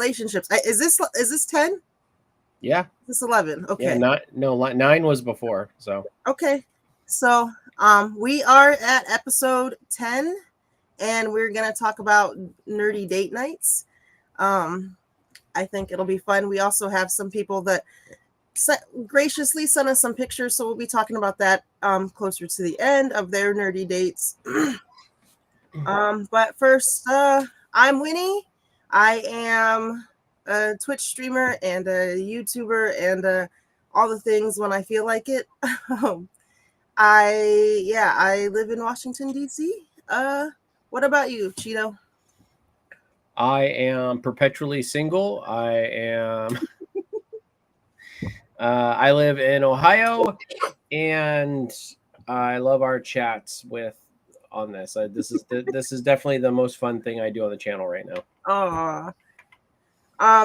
Nerdlationships. Is this 10? Yeah. Is this 11? Okay. Yeah, 9 was before. So okay. So we are at episode 10, and we're gonna talk about nerdy date nights. I think it'll be fun. We also have some people that graciously sent us some pictures, so we'll be talking about that closer to the end of their nerdy dates. But first, I'm Winnie. I am a Twitch streamer and a YouTuber and all the things when I feel like it. I live in Washington, D.C. What about you, Cheeto? I am perpetually single. I live in Ohio, and I love our chats on this. This is definitely the most fun thing I do on the channel right now.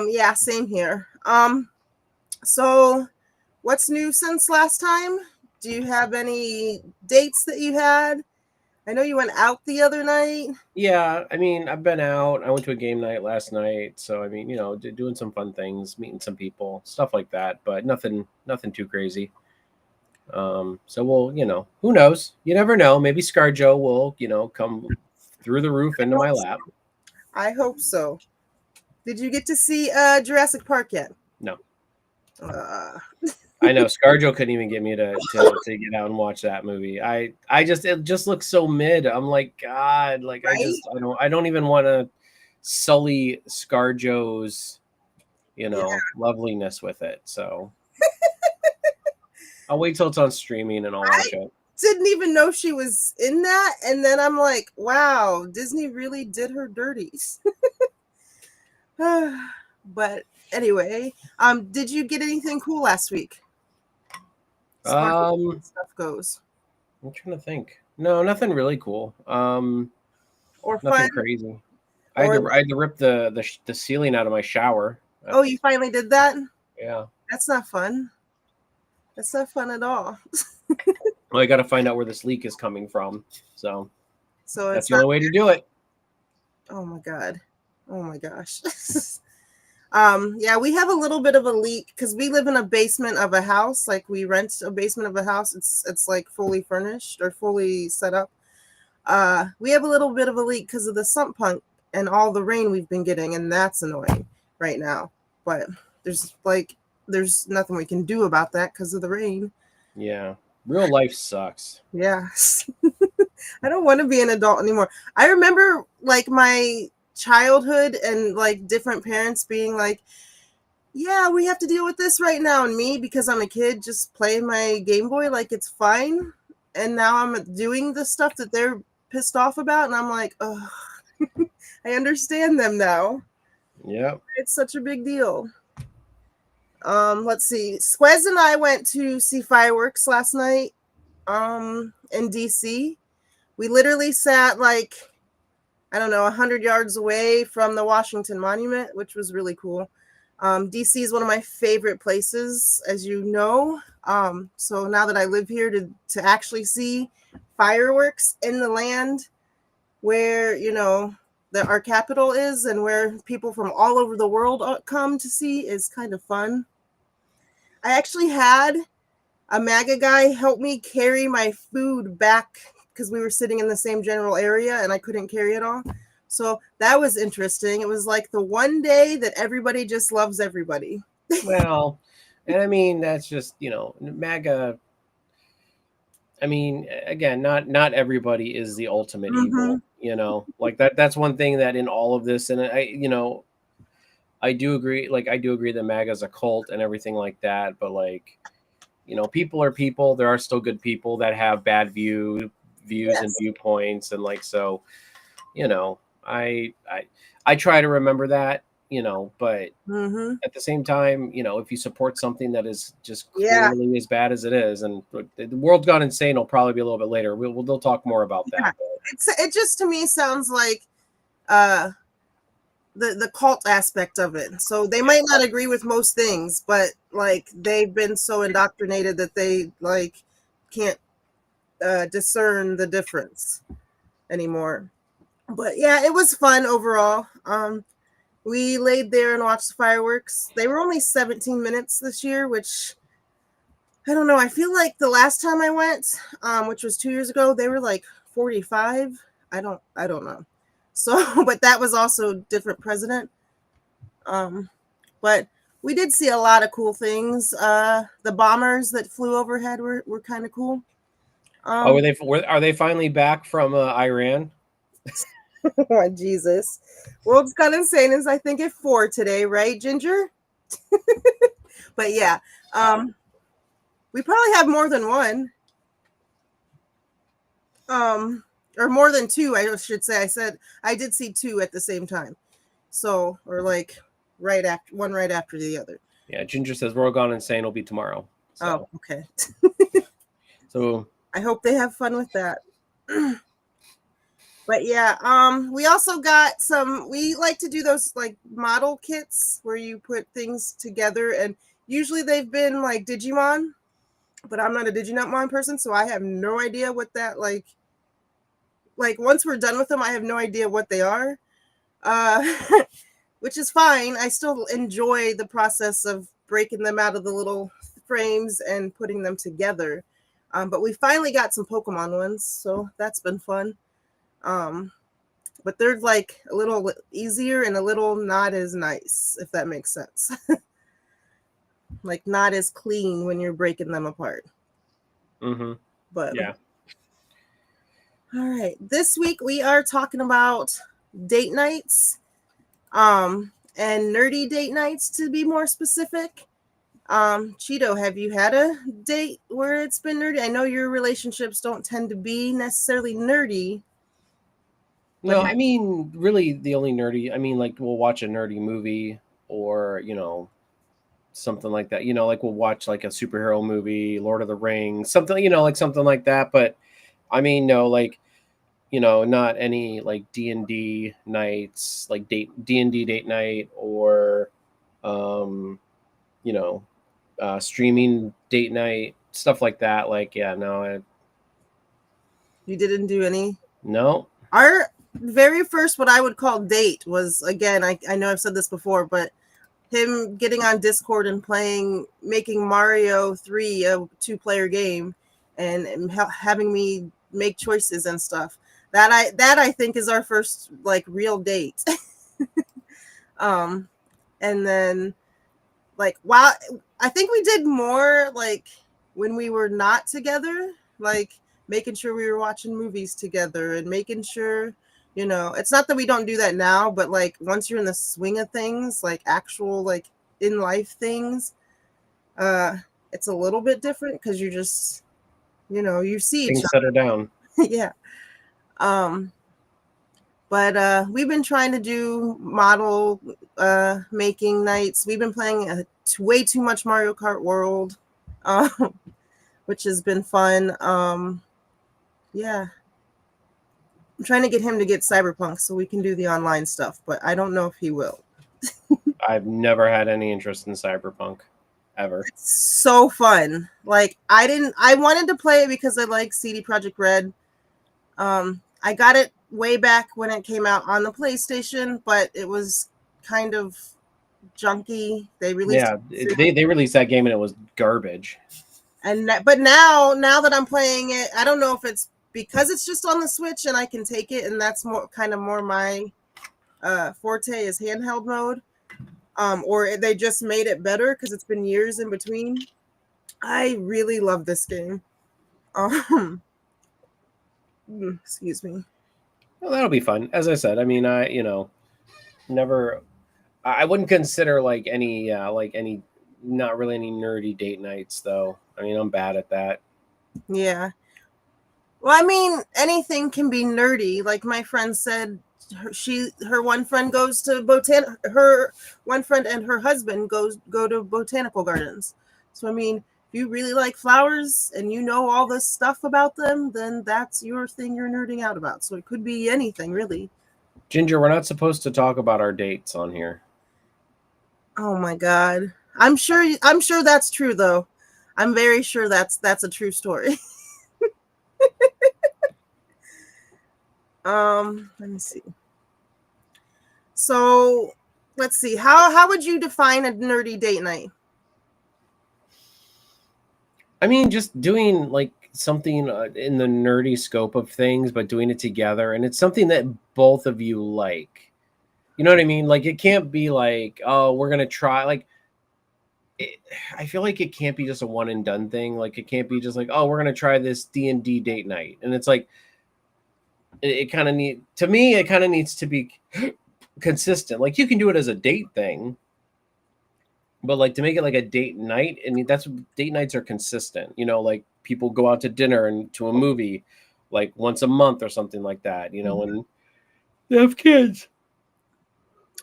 Yeah, same here. So what's new since last time? Do you have any dates that you had? I know you went out the other night. Yeah, I mean, I've been out. I went to a game night last night, so I mean, doing some fun things, meeting some people, stuff like that, but nothing too crazy. So we'll, who knows? You never know. Maybe ScarJo will, come through the roof into my lap. I hope so. Did you get to see Jurassic Park yet? No. I know ScarJo couldn't even get me to get out and watch that movie. It just looks so mid. I'm like, God, like right? I don't even want to sully ScarJo's, loveliness with it. So I'll wait till it's on streaming and I'll watch it. Didn't even know she was in that, and then I'm like, wow, Disney really did her dirties. But anyway, did you get anything cool last week? Stuff goes. I'm trying to think. No, nothing really cool. Or nothing fun? Crazy. I had to rip the ceiling out of my shower. Oh, you finally did that? Yeah. That's not fun. That's not fun at all. Well, I got to find out where this leak is coming from. So that's the only way to do it. Oh my God. Oh my gosh. Yeah, we have a little bit of a leak because we live in a basement of a house. Like we rent a basement of a house. It's like fully furnished or fully set up. We have a little bit of a leak because of the sump pump and all the rain we've been getting, and that's annoying right now. But there's nothing we can do about that because of the rain. Yeah. Real life sucks. Yeah. I don't want to be an adult anymore. I remember like my childhood and like different parents being like, yeah, we have to deal with this right now, and me, because I'm a kid, just playing my Game Boy like it's fine, and now I'm doing the stuff that they're pissed off about, and I'm like, oh. I understand them now. Yeah, it's such a big deal. Let's see, Squez and I went to see fireworks last night in DC. We literally sat like, I don't know, 100 yards away from the Washington Monument, which was really cool. DC is one of my favorite places, as you know. So now that I live here, to actually see fireworks in the land where, our capital is and where people from all over the world come to see is kind of fun. I actually had a MAGA guy help me carry my food back because we were sitting in the same general area and I couldn't carry it all. So that was interesting. It was like the one day that everybody just loves everybody. Well, and I mean, that's just, MAGA. I mean, again, not everybody is the ultimate evil, like that's one thing that in all of this, and I do agree that MAGA is a cult and everything like that, but like, people are people. There are still good people that have bad views yes. and viewpoints, and like, so, I try to remember that, but at the same time, if you support something that is just clearly as bad as it is, and the world's gone insane, will probably be a little bit later. We'll talk more about that. It just to me sounds like the cult aspect of it. So they might not agree with most things, but like they've been so indoctrinated that they like can't discern the difference anymore. But yeah, it was fun overall. We laid there and watched the fireworks. They were only 17 minutes this year, which I don't know. I feel like the last time I went, which was 2 years ago, they were like 45. I don't know. So, but that was also different president. Um, but we did see a lot of cool things. The bombers that flew overhead were kind of cool. Oh, Um, are they finally back from Iran? oh, Jesus. World's Gone Insane is, I think, at 4 today, right, Ginger? But yeah, um, we probably have more than one. Um, or more than two, I should say. I did see two at the same time. So, or like right after the other. Yeah, Ginger says World Gone Insane will be tomorrow. Oh, So, okay. so I hope they have fun with that. But yeah, we also got some. We like to do those like model kits where you put things together, and usually they've been like Digimon, but I'm not a Digimon person, so I have no idea what that like. Like once we're done with them, I have no idea what they are, uh, which is fine. I still enjoy the process of breaking them out of the little frames and putting them together. But we finally got some Pokemon ones, so that's been fun. Um, but they're like a little easier and a little not as nice, if that makes sense. Like not as clean when you're breaking them apart. mm-hmm. But Yeah. all right, this week we are talking about date nights, and nerdy date nights to be more specific. Cheeto, have you had a date where it's been nerdy? I know your relationships don't tend to be necessarily nerdy, but No, I mean, really, the only nerdy. I mean, like we'll watch a nerdy movie, or something like that. Like we'll watch like a superhero movie, Lord of the Rings, something. Like something like that. But I mean, no, like not any like D&D nights, like D&D date night, or um, you know, streaming date night, stuff like that. Like, yeah, no, you didn't do any. no. Our very first, what I would call date, was again, I know I've said this before, but him getting on Discord and making Mario 3 a 2-player game, and having me make choices and stuff. That I think is our first like real date. um, and then like while I think we did more like when we were not together, like making sure we were watching movies together and making sure, it's not that we don't do that now, but like once you're in the swing of things, like actual like in life things, uh it's a little bit different because you just, you see each Things settle down. other. Yeah. um but we've been trying to do model making nights. We've been playing way too much Mario Kart World, um, which has been fun. Yeah, I'm trying to get him to get Cyberpunk so we can do the online stuff, but I don't know if he will. I've never had any interest in Cyberpunk, ever. It's so fun. Like I wanted to play it because I like CD Projekt Red. I got it way back when it came out on the PlayStation, but it was kind of junky. They released Yeah, it, they released that game and it was garbage. but now that I'm playing it, I don't know if it's because it's just on the Switch and I can take it, and that's more my forte is handheld mode, or they just made it better because it's been years in between. I really love this game. Um, excuse me. Well, that'll be fun. As I said, I mean, I never. I wouldn't consider like any not really any nerdy date nights though. I mean, I'm bad at that. Yeah. Well, I mean, anything can be nerdy. Like my friend said, her one friend goes to her one friend and her husband go to botanical gardens. So I mean, if you really like flowers and you know all this stuff about them, then that's your thing you're nerding out about. So it could be anything, really. Ginger, we're not supposed to talk about our dates on here. Oh my god. I'm sure that's true though. I'm very sure that's a true story. Let me see. So let's see. How would you define a nerdy date night? I mean, just doing like something in the nerdy scope of things, but doing it together, and it's something that both of you like. You know what I mean? Like it can't be like, oh, we're gonna try. Like it, I feel like it can't be just a one and done thing. Like it can't be just like, oh, we're gonna try this D&D date night, and it's like it kind of need to me. It kind of needs to be consistent. Like you can do it as a date thing, but like to make it like a date night, I mean that's date nights are consistent. You know, like people go out to dinner and to a movie like once a month or something like that. You know, and they have kids.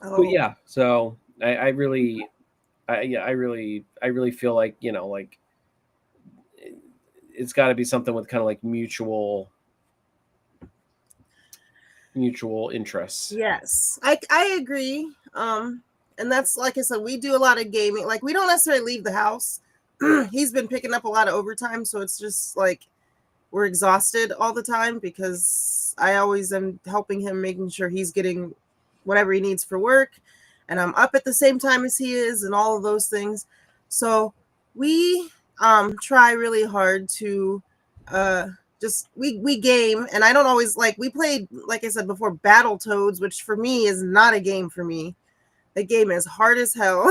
But Oh, yeah, so I really, I really feel like like it's got to be something with kind of like mutual interests. yes. I agree. And that's like I said, we do a lot of gaming. Like we don't necessarily leave the house. He's been picking up a lot of overtime, so it's just like we're exhausted all the time because I always am helping him, making sure he's getting whatever he needs for work, and I'm up at the same time as he is, and all of those things. So we try really hard to uh just we game, and I don't always like we played, like I said before, Battle Toads, which for me is not a game for me. The game is hard as hell.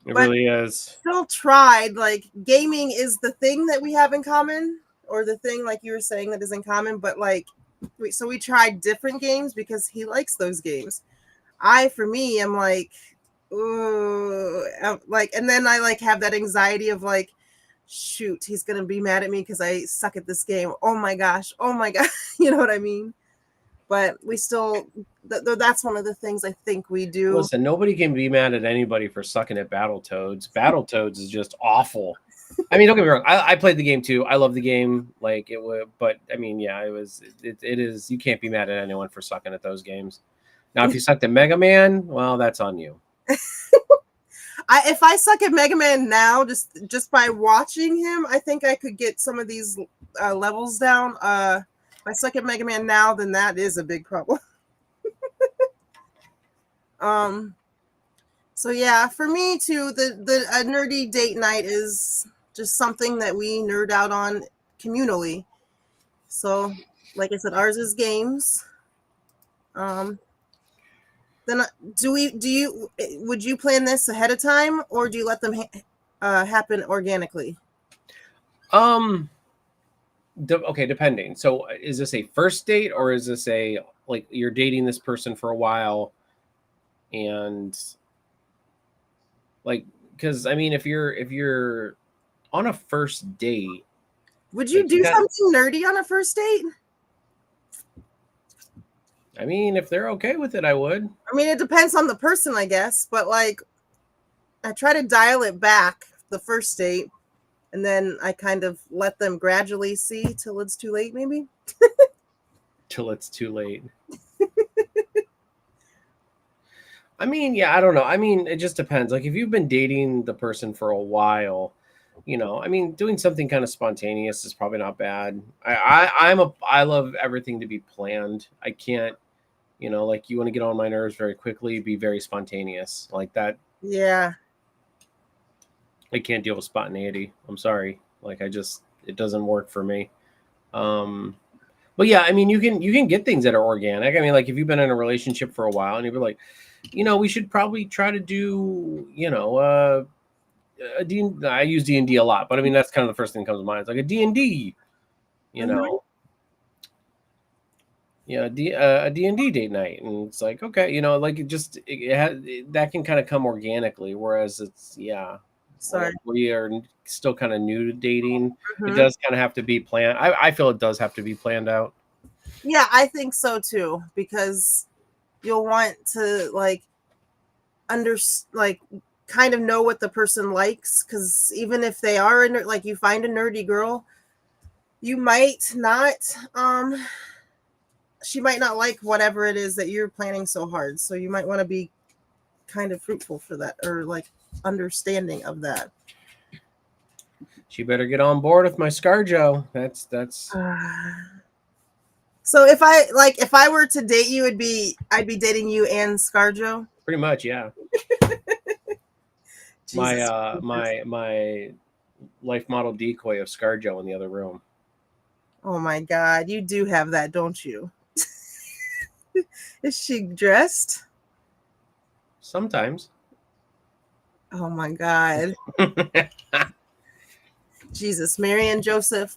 It But really is. still tried. Like gaming is the thing that we have in common, or the thing like you were saying that is in common. But like, so we tried different games because he likes those games. For me, am like, ooh, like, and then I like have that anxiety of like, shoot, he's gonna be mad at me because I suck at this game. Oh my gosh, you know what I mean? But we still, that's one of the things I think we do. Listen, nobody can be mad at anybody for sucking at Battletoads. Battletoads is just awful. I mean, don't get me wrong. I played the game too. I love the game. Like it would, but I mean, yeah, it was. It is. You can't be mad at anyone for sucking at those games. Now, if you sucked at Mega Man, well, that's on you. If I suck at Mega Man now, just by watching him, I think I could get some of these levels down. If I suck at Mega Man now, then that is a big problem. um. So yeah, for me too, the a nerdy date night is just something that we nerd out on communally. So, like I said, ours is games. Um. Then do you would you plan this ahead of time, or do you let them happen organically? Um. Okay, depending. So, is this a first date or is this a like you're dating this person for a while, and like because I mean, if you're on a first date, Would you like you do got. something nerdy on a first date? I mean, if they're okay with it, I would. I mean, it depends on the person, I guess, but like I try to dial it back the first date, and then I kind of let them gradually see till it's too late, maybe. Till it's too late. I mean, yeah, I don't know. I mean, it just depends. Like if you've been dating the person for a while, I mean, doing something kind of spontaneous is probably not bad. I love everything to be planned. I can't, like you want to get on my nerves very quickly, be very spontaneous. Like that, Yeah. I can't deal with spontaneity. I'm sorry. Like it doesn't work for me. Um but yeah, I mean, you can get things that are organic. I mean, like if you've been in a relationship for a while and you're like, we should probably try to do, I use D&D a lot, but I mean that's kind of the first thing that comes to mind. It's like a D&D, you Mm-hmm. know, a D&D date night, and it's like okay, like that can kind of come organically, whereas it's Sorry. like we are still kind of new to dating. It Mm-hmm. does kind of have to be planned. I feel it does have to be planned out. Yeah, I think so too, because you'll want to like under like kind of know what the person likes, because even if they are like you find a nerdy girl, you might not she might not like whatever it is that you're planning so hard, so you might want to be kind of fruitful for that, or like understanding of that. She better get on board with my ScarJo. That's So if I were to date you, I'd be dating you and ScarJo. Pretty much, yeah. My Jesus. my life model decoy of ScarJo in the other room. Oh my God, you do have that, don't you? Is she dressed? Sometimes. Oh my God, Jesus, Mary and Joseph.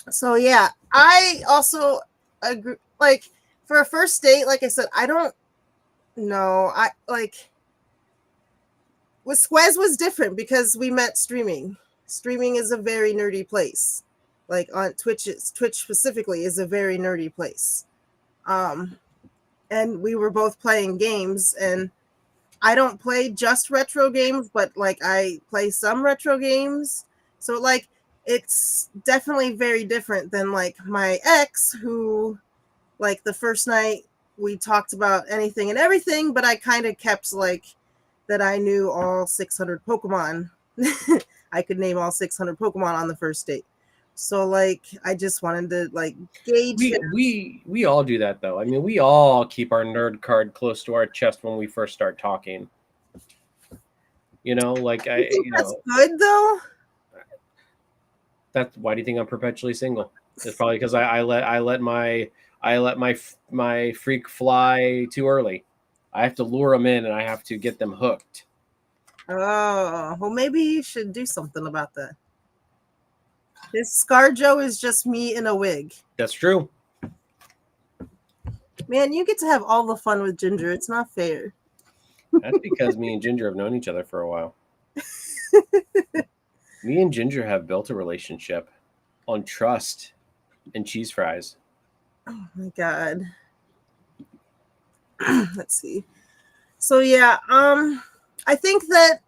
So yeah, I also agree. Like for a first date, like I said, I don't know. I like with Squez was different because we met streaming. Streaming is a very nerdy place. Like on Twitch, Twitch specifically is a very nerdy place. Um, and we were both playing games, and I don't play just retro games, but like I play some retro games. So like it's definitely very different than like my ex who like the first night we talked about anything and everything, but I kind of kept like that I knew all 600 Pokemon. I could name all 600 Pokemon on the first date. So like I just wanted to like gauge we him. we all do that though. I mean, we all keep our nerd card close to our chest when we first start talking. You know, like You think that's good though? that's why do you think I'm perpetually single? It's probably because I let my freak fly too early. I have to lure them in and I have to get them hooked. Oh, well, maybe you should do something about that. His ScarJo is just me in a wig. That's true. Man, you get to have all the fun with Ginger. It's not fair. That's because me and Ginger have known each other for a while. Me and Ginger have built a relationship on trust and cheese fries. Oh my God. Let's see. So yeah, I think that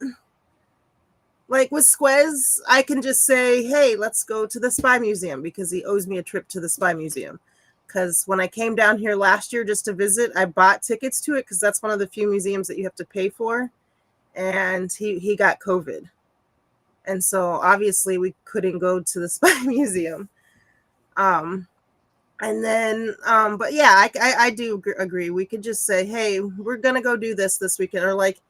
like with Squez, I can just say, hey, let's go to the Spy Museum because he owes me a trip to the Spy Museum. Because when I came down here last year just to visit, I bought tickets to it because that's one of the few museums that you have to pay for. And he got COVID. And so obviously we couldn't go to the Spy Museum. And then, but yeah, I do agree. We could just say, hey, we're going to go do this weekend. Or like,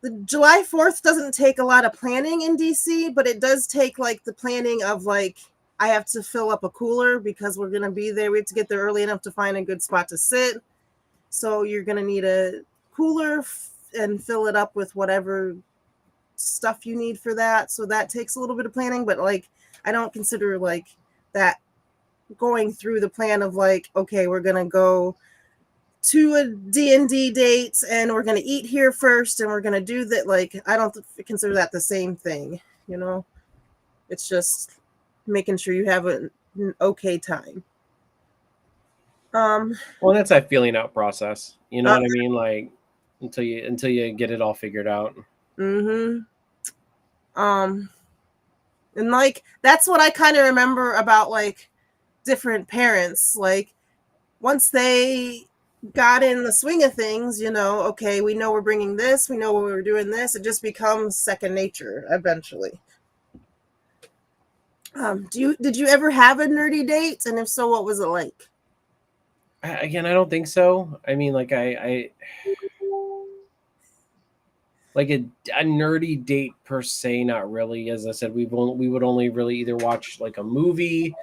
the July 4th doesn't take a lot of planning in DC, but it does take like the planning of like, I have to fill up a cooler because we're going to be there. We have to get there early enough to find a good spot to sit. So you're going to need a cooler and fill it up with whatever stuff you need for that. So that takes a little bit of planning, but like, I don't consider like that going through the plan of like, okay, we're going to go to a D&D date and we're going to eat here first and we're going to do that. Like, I don't consider that the same thing, you know? It's just making sure you have an okay time. Well, that's that feeling out process. You know what I mean? Like until you get it all figured out. Mm-hmm. And like that's what I kind of remember about like different parents. Like once they got in the swing of things, you know, okay, we know we're bringing this, we know we're doing this. It just becomes second nature eventually. Did you ever have a nerdy date? And if so, what was it like? Again, I don't think so. I mean, like I like a nerdy date per se, not really. As I said, we would only really either watch like a movie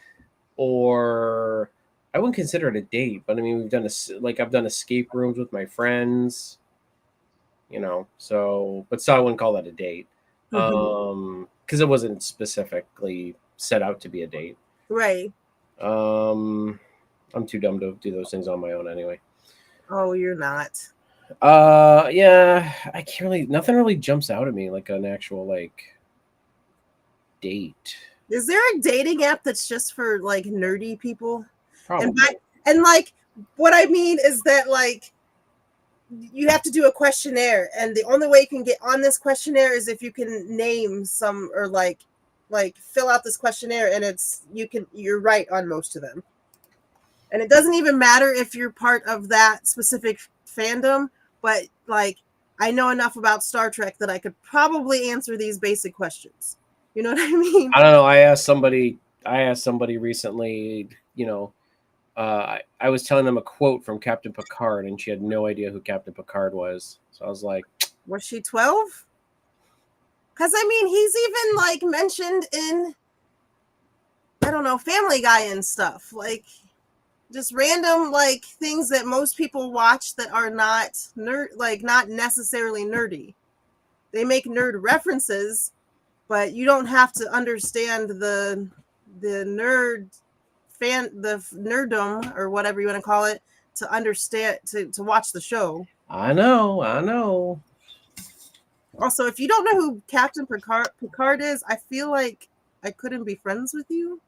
or I wouldn't consider it a date, but I mean I've done escape rooms with my friends, you know. So, but so I wouldn't call that a date, because it wasn't specifically set out to be a date. Right. I'm too dumb to do those things on my own anyway. Oh, you're not. Yeah, I can't really. Nothing really jumps out at me like an actual like date. Is there a dating app that's just for like nerdy people? Probably. And like what I mean is that like you have to do a questionnaire, and the only way you can get on this questionnaire is if you can name some or like fill out this questionnaire, and you're right on most of them. And it doesn't even matter if you're part of that specific fandom, but like I know enough about Star Trek that I could probably answer these basic questions. You know what I mean? I don't know. I asked somebody I asked somebody recently, I was telling them a quote from Captain Picard, and she had no idea who Captain Picard was. So I was like, Was she 12? Because I mean, he's even like mentioned in, I don't know, Family Guy and stuff. Like just random like things that most people watch that are not not necessarily nerdy. They make nerd references, but you don't have to understand the nerddom or whatever you want to call it to understand to watch the show. I know, I know. Also, if you don't know who Captain Picard is, I feel like I couldn't be friends with you.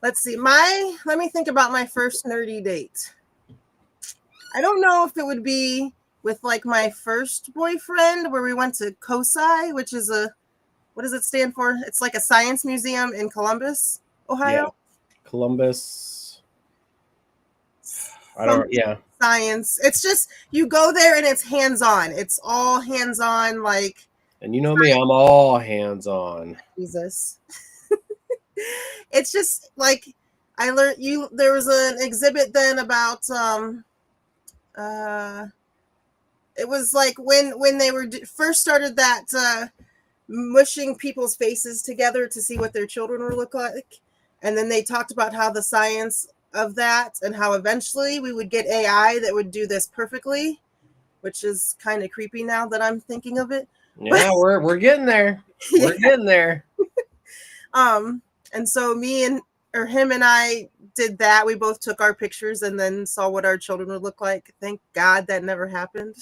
Let's see. Let me think about my first nerdy date. I don't know if it would be with like my first boyfriend where we went to COSI, which is what does it stand for? It's like a science museum in Columbus, Yeah, Ohio. Columbus. I don't. Something Yeah, science. It's just you go there and it's hands-on. It's all hands-on like and you know me, I'm all hands on. Jesus. It's just like I learned there was an exhibit then about uh it was like when they were first started that mushing people's faces together to see what their children would look like, and then they talked about how the science of that and how eventually we would get AI that would do this perfectly, which is kind of creepy now that I'm thinking of it. But Yeah, we're getting there. yeah. We're getting there. And so me and or him and I did that. We both took our pictures and then saw what our children would look like. Thank God that never happened.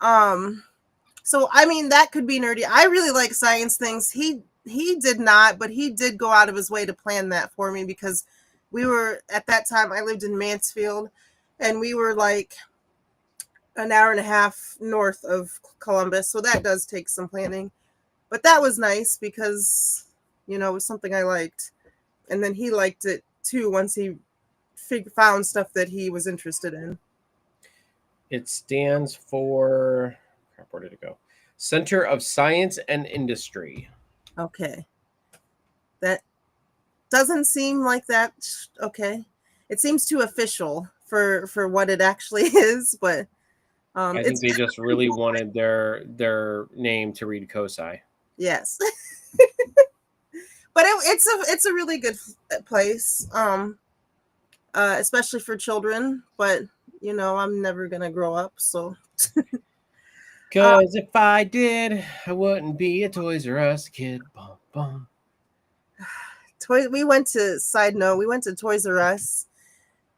um So I mean that could be nerdy. I really like science things. He did not, but he did go out of his way to plan that for me because we were at that time I lived in Mansfield and we were like an hour and a half north of Columbus. So that does take some planning. But that was nice because it was something I liked. And then he liked it too once he found stuff that he was interested in. It stands for. Crap, where did it go? Center of Science and Industry. Okay. That doesn't seem like that. Okay. It seems too official for what it actually is, but I think it's they just really wanted their name to read COSI. yes. But it's a really good place, especially for children. But I'm never gonna grow up, so. Cause if I did, I wouldn't be a Toys R Us kid. Bum, bum. We went to side note. We went to Toys R Us.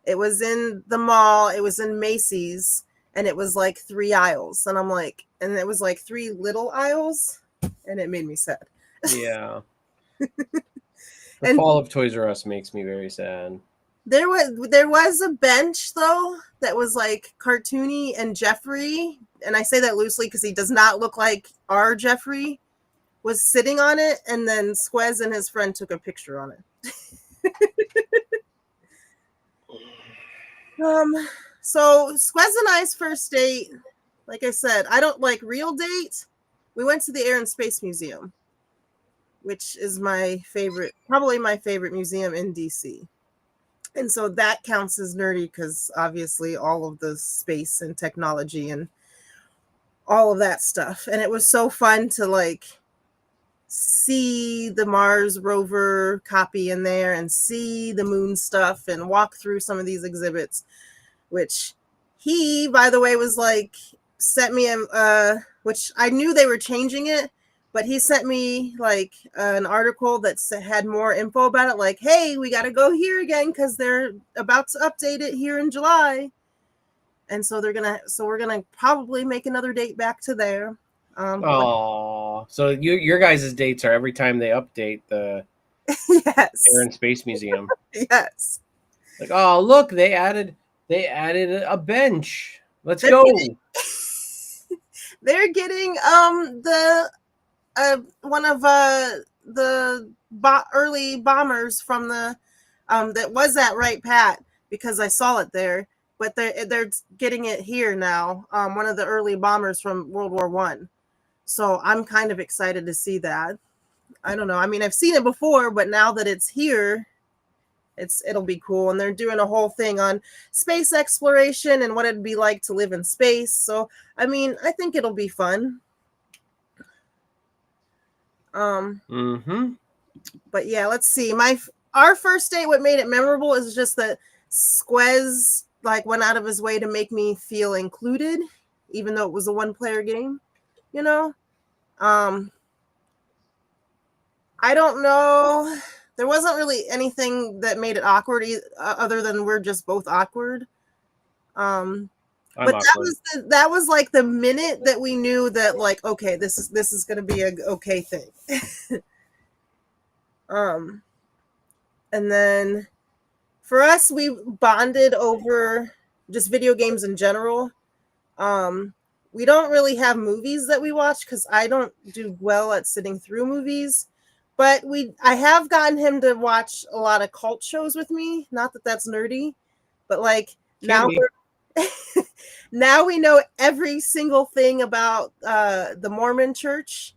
It was in the mall. It was in Macy's, and it was like 3 aisles. And I'm like, and it was like 3 little aisles, and it made me sad. Yeah. The And fall of Toys R Us makes me very sad. there was a bench though that was like cartoony and Jeffrey, and I say that loosely because he does not look like our Jeffrey, was sitting on it, and then Squez and his friend took a picture on it. So Squez and I's first date, like I said, I don't like real date. We went to the Air and Space Museum, which is probably my favorite museum in DC. And so that counts as nerdy because obviously all of the space and technology and all of that stuff. And it was so fun to like see the Mars rover copy in there and see the moon stuff and walk through some of these exhibits, which he, by the way, was like, sent me which I knew they were changing it, but he sent me like an article that had more info about it, like, hey, we got to go here again because they're about to update it here in July. And so we're gonna probably make another date back to there. Oh, so your guys' dates are every time they update the Air Yes. and Space Museum. Yes. Like, oh look, they added a bench. Let's They're go. getting, they're getting the one of the early bombers from the that was at Wright Pat because I saw it there, but they're getting it here now. One of the early bombers from World War I. So I'm kind of excited to see that. I don't know. I mean, I've seen it before, but now that it's here, it'll be cool. And they're doing a whole thing on space exploration and what it'd be like to live in space. So I mean, I think it'll be fun. But yeah, let's see. Our first date, what made it memorable is just that Squez like went out of his way to make me feel included, even though it was a one-player game. You know, I don't know. There wasn't really anything that made it awkward, other than we're just both awkward. But that was like the minute that we knew that, like, okay, this is going to be a okay thing. And then for us, we bonded over just video games in general. We don't really have movies that we watch because I don't do well at sitting through movies. But I have gotten him to watch a lot of cult shows with me. Not that that's nerdy, but like now now we know every single thing about the Mormon church,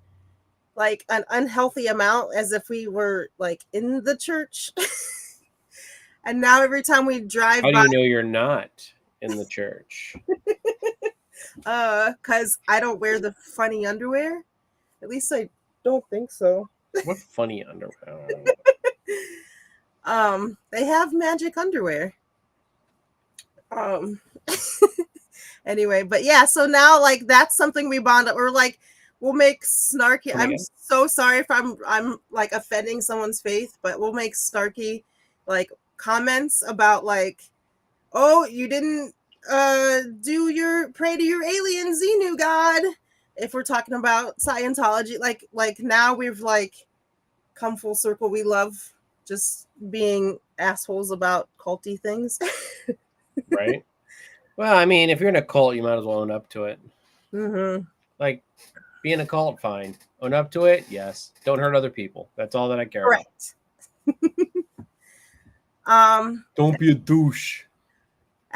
like an unhealthy amount, as if we were like in the church. And now every time we drive by, how do you know you're not in the church? Because I don't wear the funny underwear. At least I don't think so. What funny underwear? They have magic underwear. Anyway, but yeah, so now like that's something we bond up. Or like we'll make snarky. I'm so sorry if I'm like offending someone's faith, but we'll make snarky like comments about like, oh, you didn't pray to your alien Xenu god. If we're talking about Scientology, like now we've like come full circle. We love just being assholes about culty things. Right. Well, I mean, if you're in a cult, you might as well own up to it. Like, be in a cult, fine. Own up to it, yes. Don't hurt other people. That's all that I care about. Don't be a douche.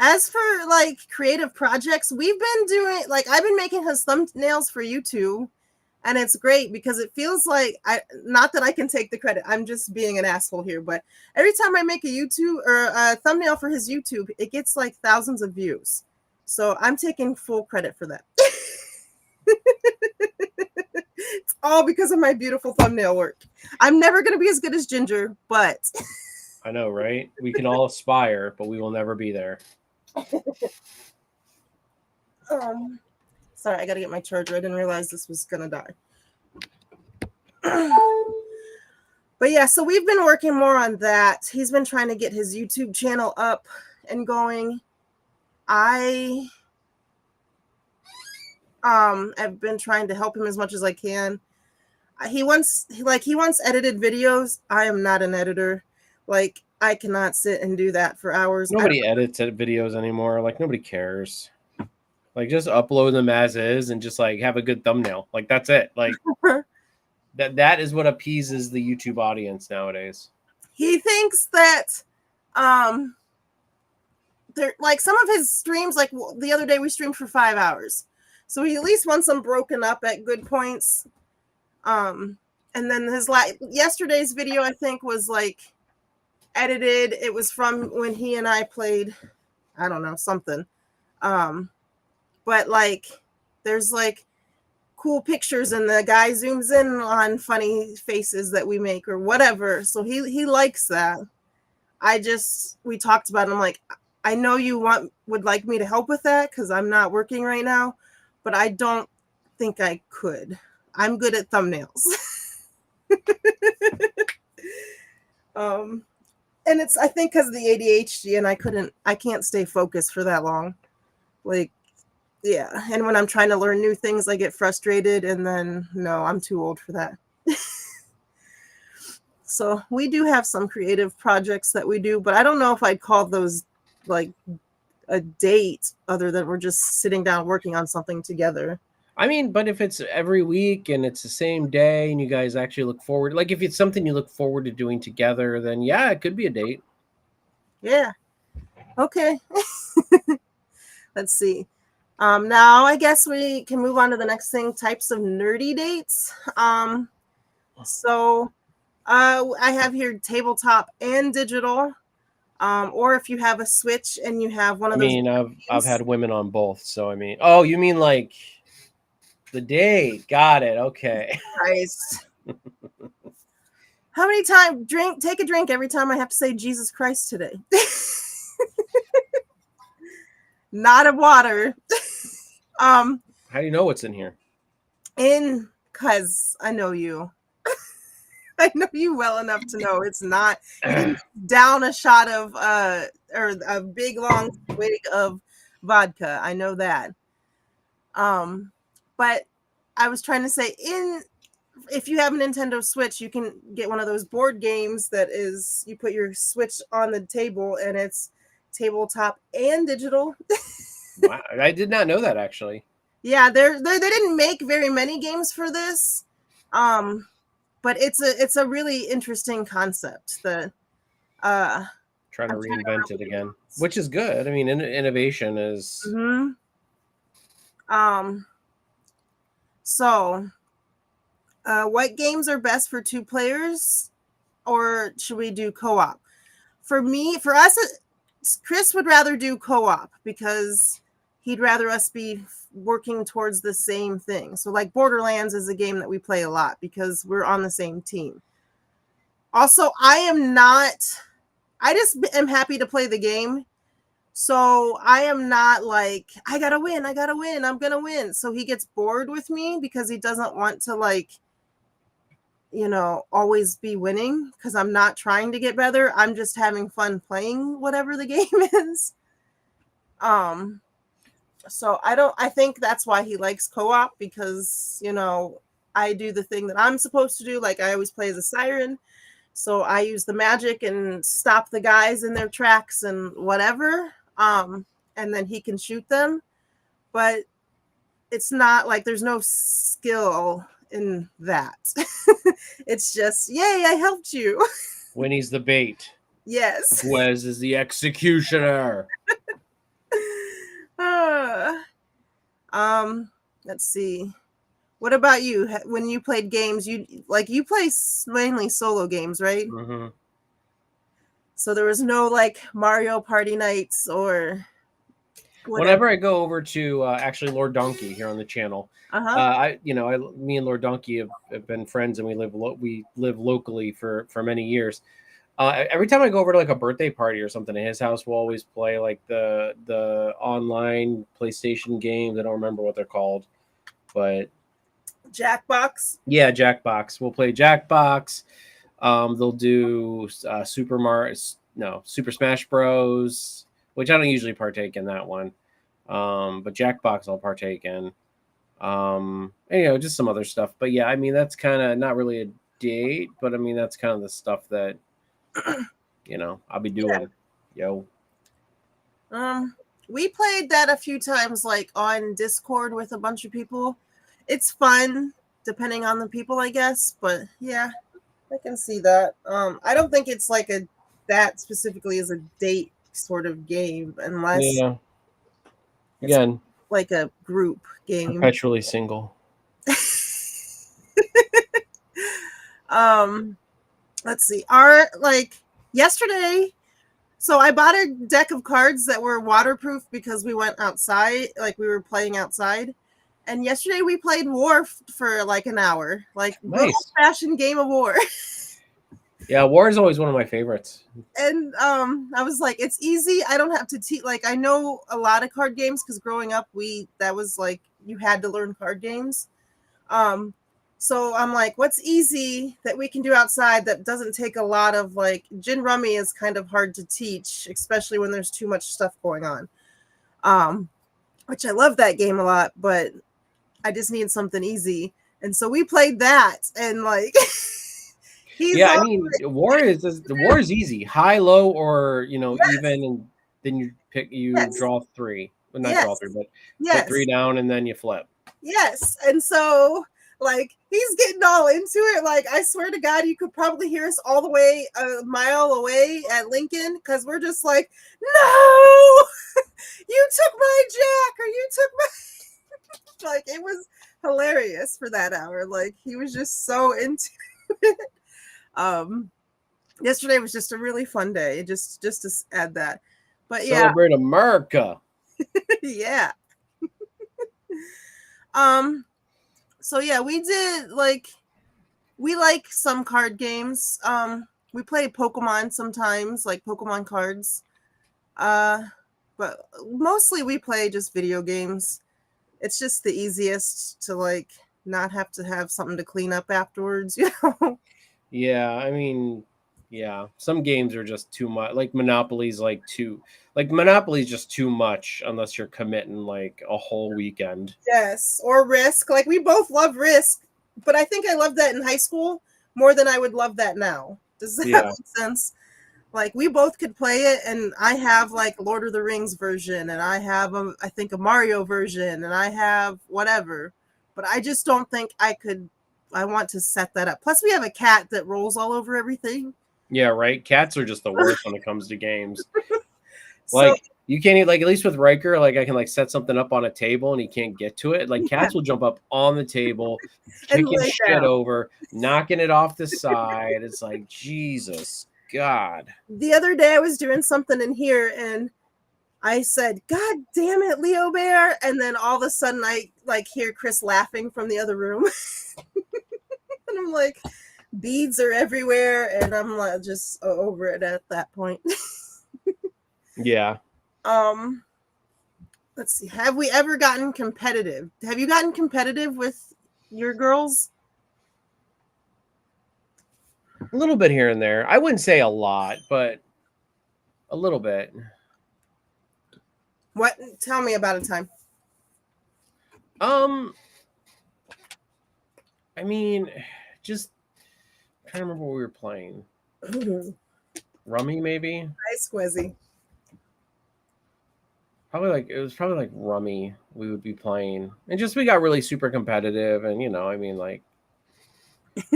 As for like creative projects, we've been doing like I've been making his thumbnails for YouTube, and it's great because it feels like not that I can take the credit. I'm just being an asshole here, but every time I make a YouTube or a thumbnail for his YouTube, it gets like thousands of views. So I'm taking full credit for that. It's all because of my beautiful thumbnail work. I'm never going to be as good as Ginger, but I know, right? We can all aspire, but we will never be there. Sorry, I gotta get my charger. I didn't realize this was gonna die. But yeah, so we've been working more on that. He's been trying to get his YouTube channel up and going. I've been trying to help him as much as I can. He wants edited videos. I am not an editor. Like, I cannot sit and do that for hours. Nobody edits videos anymore. Like, nobody cares. Like, just upload them as is and just like have a good thumbnail. Like, that's it. Like that is what appeases the YouTube audience nowadays. He thinks that there, like some of his streams, like the other day we streamed for 5 hours. So he at least wants them broken up at good points. And then his yesterday's video, I think, was like edited. It was from when he and I played, I don't know, something. But like there's like cool pictures and the guy zooms in on funny faces that we make or whatever. So he likes that. We talked about it. I'm like, I know you would like me to help with that because I'm not working right now, but I don't think I could. I'm good at thumbnails. And it's, I think, because of the ADHD, and I can't stay focused for that long. Like, yeah. And when I'm trying to learn new things, I get frustrated, and then, no, I'm too old for that. So we do have some creative projects that we do, but I don't know if I'd call those like a date other than we're just sitting down working on something together. I mean, but if it's every week and it's the same day and you guys actually look forward, like if it's something you look forward to doing together, then yeah, it could be a date. Yeah. Okay. Let's see. Now I guess we can move on to the next thing, types of nerdy dates. So I have here tabletop and digital. Or if you have a Switch and you have one I of those mean, I've games. had women on both, so I mean, oh, you mean like the date? Got it. Okay. Christ. How many times take a drink every time I have to say Jesus Christ today? Not of water. How do you know what's in here? Cause I know you. I know you well enough to know it's not. You didn't down a shot of or a big long swig of vodka. I know that. But I was trying to say if you have a Nintendo Switch, you can get one of those board games that is you put your Switch on the table and it's tabletop and digital. Wow, I did not know that actually. Yeah, they didn't make very many games for this. But it's a really interesting concept that Trying to I'm trying reinvent it to again, which is good. I mean, innovation is. really. So what games are best for two players, or should we do co-op? For us, Chris would rather do co-op because he'd rather us be working towards the same thing. So like Borderlands is a game that we play a lot because we're on the same team. Also, I just am happy to play the game. So I am not like, I gotta win, I'm gonna win. So he gets bored with me because he doesn't want to always be winning because I'm not trying to get better. I'm just having fun playing whatever the game is. So I think that's why he likes co-op because, I do the thing that I'm supposed to do. Like I always play as a siren. So I use the magic and stop the guys in their tracks and whatever. And then he can shoot them. But it's not like there's no skill in that. It's just, yay, I helped you. Winnie's the bait. Yes. Wes is the executioner. Let's see. What about you? When you played games, you play mainly solo games, right? Mm-hmm. So there was no like Mario Party nights or whatever. Whenever I go over to actually Lord Donkey here on the channel, me and Lord Donkey have been friends, and we live locally for many years. Every time I go over to like a birthday party or something at his house, we'll always play like the online PlayStation games. I don't remember what they're called, but Jackbox. yeah, Jackbox. We'll play Jackbox. They'll do Super Smash Bros, which I don't usually partake in that one. But Jackbox I'll partake in. And, just some other stuff. But yeah, I mean that's kind of not really a date, but I mean that's kind of the stuff that I'll be doing. Yeah. We played that a few times, like on Discord with a bunch of people. It's fun, depending on the people, I guess. But yeah, I can see that. I don't think it's like that specifically is a date sort of game, unless Again, like a group game. Perpetually single. Let's see. Yesterday, so I bought a deck of cards that were waterproof because we went outside, like we were playing outside. And yesterday we played War for like an hour, like nice. Good old-fashioned game of War. Yeah, War is always one of my favorites. And I was like, it's easy. I don't have to teach. Like I know a lot of card games because growing up, that was like you had to learn card games. So I'm like, what's easy that we can do outside that doesn't take a lot of like gin rummy is kind of hard to teach, especially when there's too much stuff going on. Which I love that game a lot, but I just need something easy. And so we played that and like I mean war is easy. High, low, or even, and then you draw three. Well, not draw three, but put three down and then you flip. Yes. And so like he's getting all into it. Like I swear to God, you could probably hear us all the way a mile away at Lincoln because we're just like, no. You took my Jack, or you took my like it was hilarious for that hour. Like he was just so into it. Yesterday was just a really fun day. Just to add that. But yeah, Celebrate America. yeah. So yeah, we did we like some card games. We play Pokemon sometimes, like Pokemon cards. But mostly we play just video games. It's just the easiest to like not have to have something to clean up afterwards, you know. Yeah, I mean, yeah, some games are just too much. Like Monopoly's Monopoly's just too much unless you're committing like a whole weekend. Yes, or Risk. Like we both love Risk, but I think I loved that in high school more than I would love that now. Does that Yeah. make sense? Like we both could play it, and I have like Lord of the Rings version, and I have I think a Mario version, and I have whatever. But I just don't think I could. I want to set that up. Plus, we have a cat that rolls all over everything. Yeah, right. Cats are just the worst when it comes to games. So Like you can't like at least with Riker, like I can like set something up on a table and he can't get to it. Like yeah, cats will jump up on the table, and kicking lay shit down. over, knocking it off the side. It's like Jesus God. The other day, I was doing something in here, and I said, "God damn it, Leo Bear!" And then all of a sudden, I like hear Chris laughing from the other room, and I'm like, beads are everywhere, and I'm like just over it at that point. Yeah. Let's see. Have we ever gotten competitive? Have you gotten competitive with your girls? A little bit here and there. I wouldn't say a lot, but a little bit. What? Tell me about a time. I mean, just I can't remember what we were playing. Rummy, maybe. Hi, Squizzy. It was probably like Rummy we would be playing, and just we got really super competitive, and I mean, like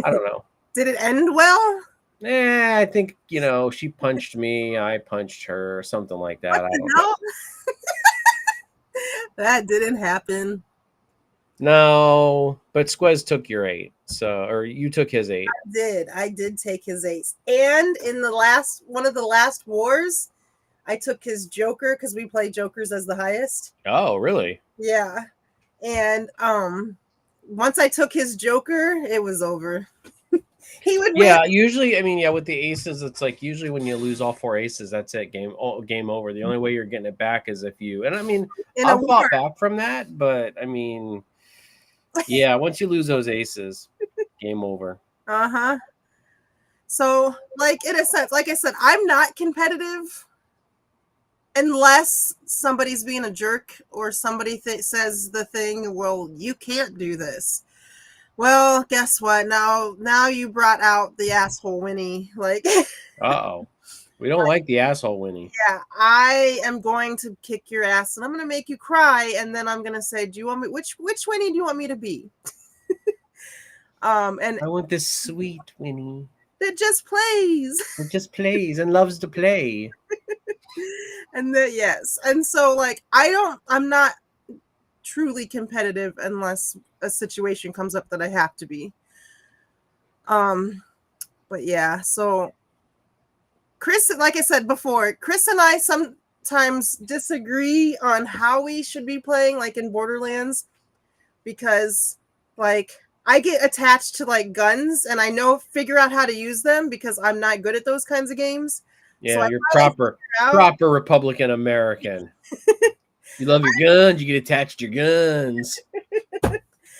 I don't know. Did it end well? I think she punched me, I punched her, or something like that. What I the don't know. hell? That didn't happen. No, but Squez took your 8, or you took his 8. I did take his ace. And in one of the last wars, I took his Joker because we play Jokers as the highest. Oh, really? Yeah. And once I took his Joker, it was over. He would win. Yeah, usually, I mean, yeah, with the aces, it's like usually when you lose all 4 aces, that's it, game over. The only way you're getting it back is if you, and I mean, In a I've fought war. back from that, but I mean, yeah, once you lose those aces, game over. Uh-huh. So, like, in a sense, like I said, I'm not competitive unless somebody's being a jerk or somebody says the thing, well, you can't do this. Well, guess what? Now you brought out the asshole Winnie. Like, Uh-oh. We don't like the asshole Winnie. yeah, I am going to kick your ass and I'm going to make you cry. And then I'm going to say, do you want me, which Winnie do you want me to be? And I want this sweet Winnie that just plays. that just plays and loves to play. And then, yes. And so, like, I'm not truly competitive unless a situation comes up that I have to be. But yeah, so Chris, like I said before, Chris and I sometimes disagree on how we should be playing, like in Borderlands, because like I get attached to like guns and I figure out how to use them because I'm not good at those kinds of games. Yeah, so you're proper Republican American. You love your guns, you get attached to your guns.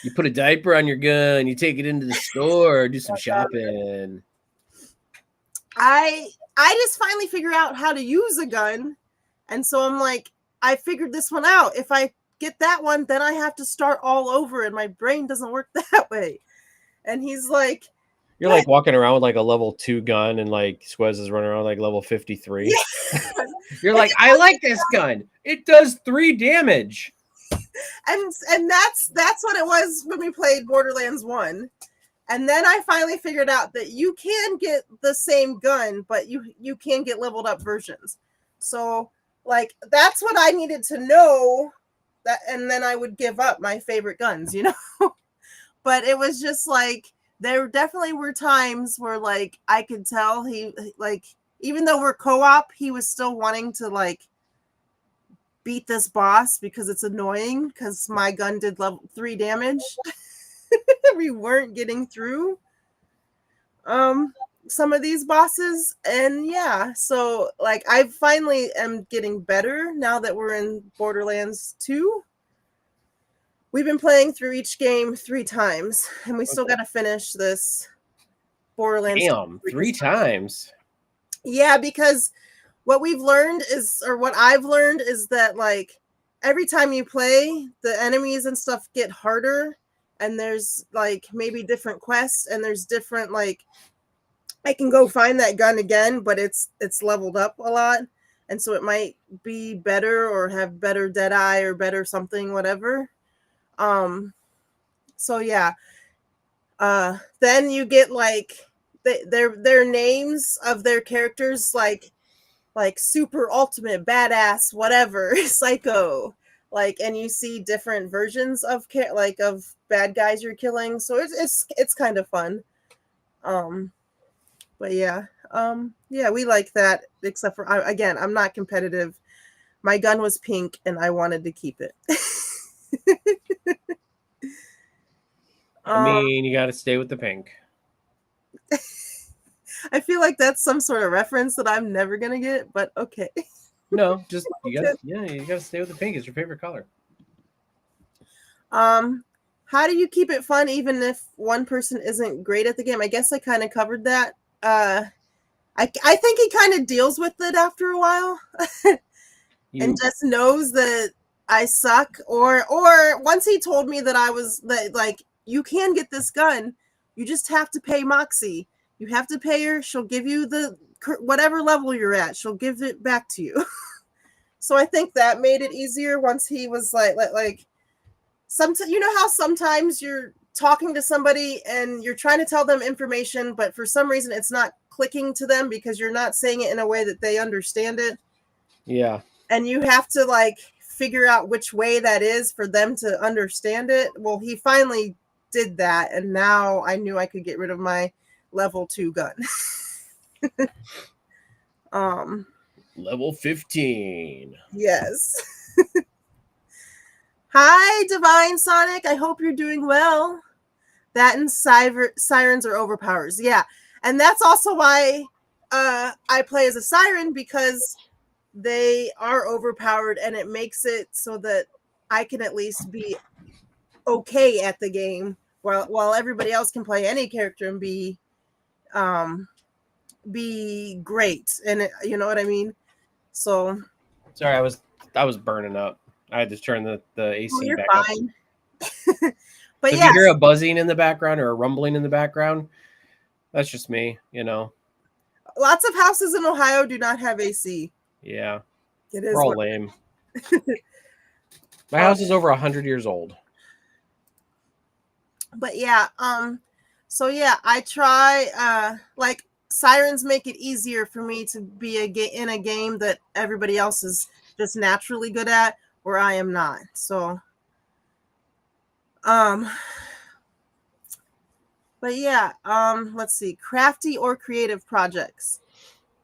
You put a diaper on your gun, you take it into the store, do some shopping. I just finally figure out how to use a gun. And so I'm like, I figured this one out. If I get that one, then I have to start all over and my brain doesn't work that way. And he's like, you're like walking around with like a level 2 gun and like Squez is running around like level 53. Yeah. You're like, I like this gun. It does 3 damage. And that's what it was when we played Borderlands 1. And then I finally figured out that you can get the same gun, but you can get leveled up versions. So Like that's what I needed to know. That, and then I would give up my favorite guns, you know. But it was just like there definitely were times where like I could tell he like even though we're co-op, he was still wanting to like beat this boss because it's annoying because my gun did level 3 damage. We weren't getting through some of these bosses, and yeah, so like I finally am getting better now that we're in Borderlands 2. We've been playing through each game 3 times, and we still got to finish this Borderlands. Damn, 3 times. Yeah, because what we've learned is, or what I've learned is that like every time you play, the enemies and stuff get harder, and there's like maybe different quests, and there's different like I can go find that gun again, but it's leveled up a lot, and so it might be better or have better Deadeye or better something, whatever. So yeah. Then you get like their names of their characters like super ultimate badass whatever psycho, like, and you see different versions of like of bad guys you're killing, so it's kind of fun. But yeah, yeah, we like that, except for again, I'm not competitive. My gun was pink and I wanted to keep it. I mean, you got to stay with the pink. I feel like that's some sort of reference that I'm never gonna get, but okay. No, just you got to you got to stay with the pink. It's your favorite color. How do you keep it fun even if one person isn't great at the game? I guess I kind of covered that. I think he kind of deals with it after a while and just knows that I suck, or once he told me that I was that like you can get this gun, you just have to pay Moxie. You have to pay her. She'll give you the whatever level you're at. She'll give it back to you. So I think that made it easier once he was like sometimes, you know how sometimes you're talking to somebody and you're trying to tell them information, but for some reason it's not clicking to them because you're not saying it in a way that they understand it. Yeah. And you have to like figure out which way that is for them to understand it. Well, he finally did that, and now I knew I could get rid of my level 2 gun. Level 15. Yes. Hi, Divine Sonic. I hope you're doing well. That and sirens are overpowers. Yeah. And that's also why I play as a siren, because they are overpowered, and it makes it so that I can at least be okay at the game while everybody else can play any character and be great. And you know what I mean? So sorry, I was burning up. I had to turn the AC back fine. up. But so yeah, if you hear a buzzing in the background or a rumbling in the background, that's just me, you know. Lots of houses in Ohio do not have AC. Yeah. It is We're all lame. My house is over 100 years old. But yeah, so yeah, I try like sirens make it easier for me to be in a game that everybody else is just naturally good at, where I am not. So but yeah, let's see, crafty or creative projects.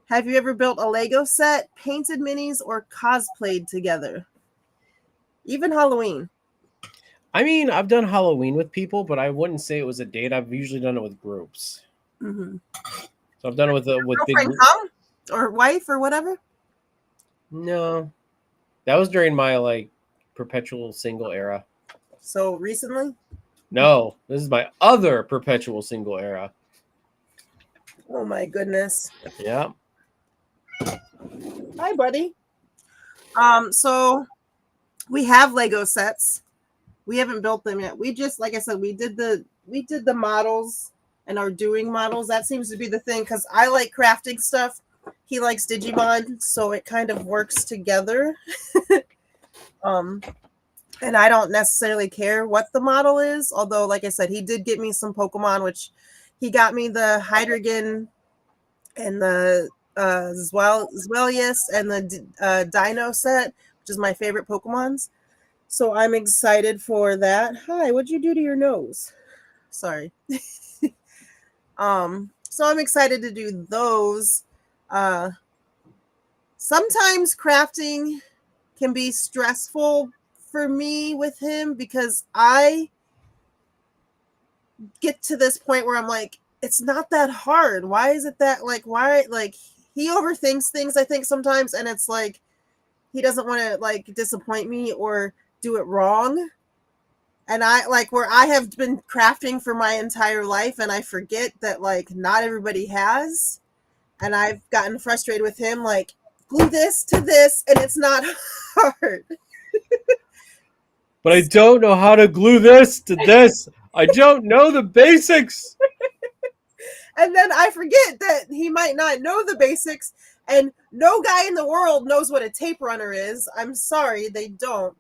Have you ever built a Lego set, painted minis, or cosplayed together? Even Halloween. I mean, I've done Halloween with people, but I wouldn't say it was a date. I've usually done it with groups. Mm-hmm. So I've done it with big groups. Or wife or whatever. No, that was during my like perpetual single era. So recently? No, this is my other perpetual single era. Oh my goodness. Yeah. Hi, buddy. So we have Lego sets. We haven't built them yet. We just, like I said, we did the models and are doing models. That seems to be the thing, because I like crafting stuff. He likes Digimon, so it kind of works together. And I don't necessarily care what the model is, although, like I said, he did get me some Pokemon, which he got me the Hydreigon and the Zwellius and the Dino set, which is my favorite Pokemons. So I'm excited for that. Hi, what'd you do to your nose? Sorry. So I'm excited to do those. Uh, Sometimes crafting can be stressful for me with him because I get to this point where I'm like, it's not that hard. Why is it that like why like he overthinks things I think sometimes, and it's like he doesn't want to like disappoint me or do it wrong. And I like where I have been crafting for my entire life and I forget that like not everybody has. And I've gotten frustrated with him like glue this to this and it's not hard. But I don't know how to glue this to this. I don't know the basics. And then I forget that he might not know the basics, and no guy in the world knows what a tape runner is. I'm sorry, they don't.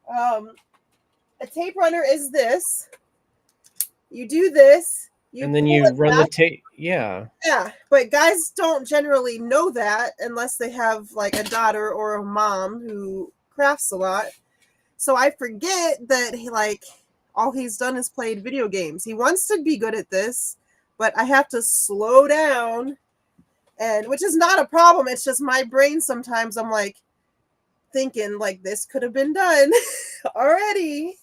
um, a tape runner is this. You do this. You And then pull you it run the back. tape. Yeah. Yeah, but guys don't generally know that unless they have like a daughter or a mom who crafts a lot. So I forget that he like all he's done is played video games. He wants to be good at this, but I have to slow down, and which is not a problem. It's just my brain sometimes I'm like thinking like this could have been done already.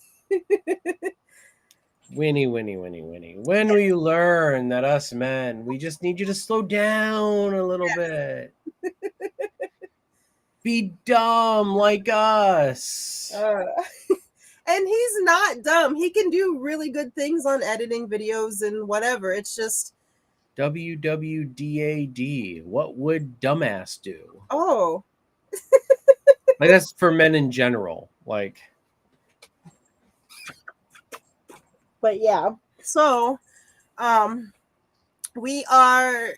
Winnie, Winnie, Winnie, Winnie. When will you learn that us men, we just need you to slow down a little bit? Be dumb like us. Uh, and he's not dumb. He can do really good things on editing videos and whatever. It's just WWDAD. What would dumbass do? oh, Like that's for men in general. Like but yeah. So, um we are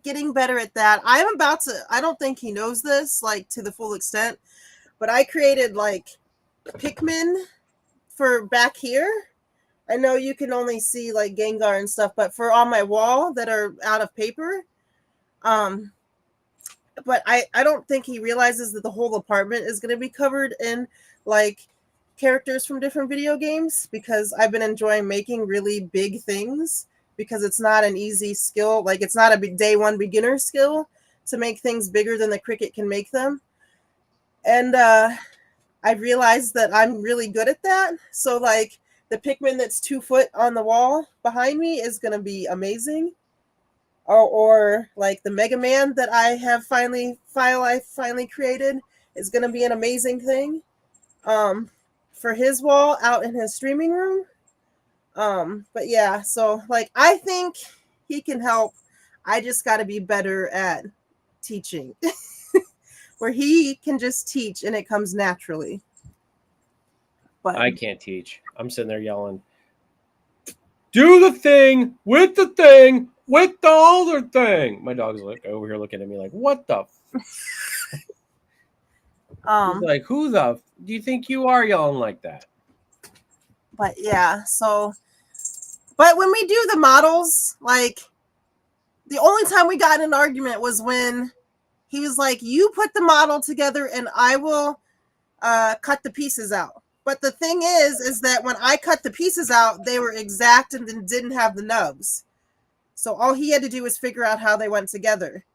getting better at that. I'm about to I don't think he knows this like to the full extent, but I created like Pikmin for back here. I know you can only see like Gengar and stuff, but for on my wall that are out of paper, um but I don't think he realizes that the whole apartment is going to be covered in like characters from different video games because I've been enjoying making really big things because it's not an easy skill. Like it's not a day one beginner skill to make things bigger than the Cricut can make them. And I realized that I'm really good at that. So like the Pikmin that's 2 foot on the wall behind me is going to be amazing. Or like the Mega Man that I finally created is going to be an amazing thing. For his wall out in his streaming room. But yeah, so like I think he can help. I just got to be better at teaching, where he can just teach and it comes naturally. But I can't teach. I'm sitting there yelling, do the thing with the thing with the other thing. My dog's like over here looking at me like, what the? He's um, like, who the? Do you think you are yelling like that? but yeah, so but when we do the models, like the only time we got in an argument was when he was like, "You put the model together, and I will cut the pieces out." But the thing is that when I cut the pieces out, they were exact and didn't have the nubs. So all he had to do was figure out how they went together.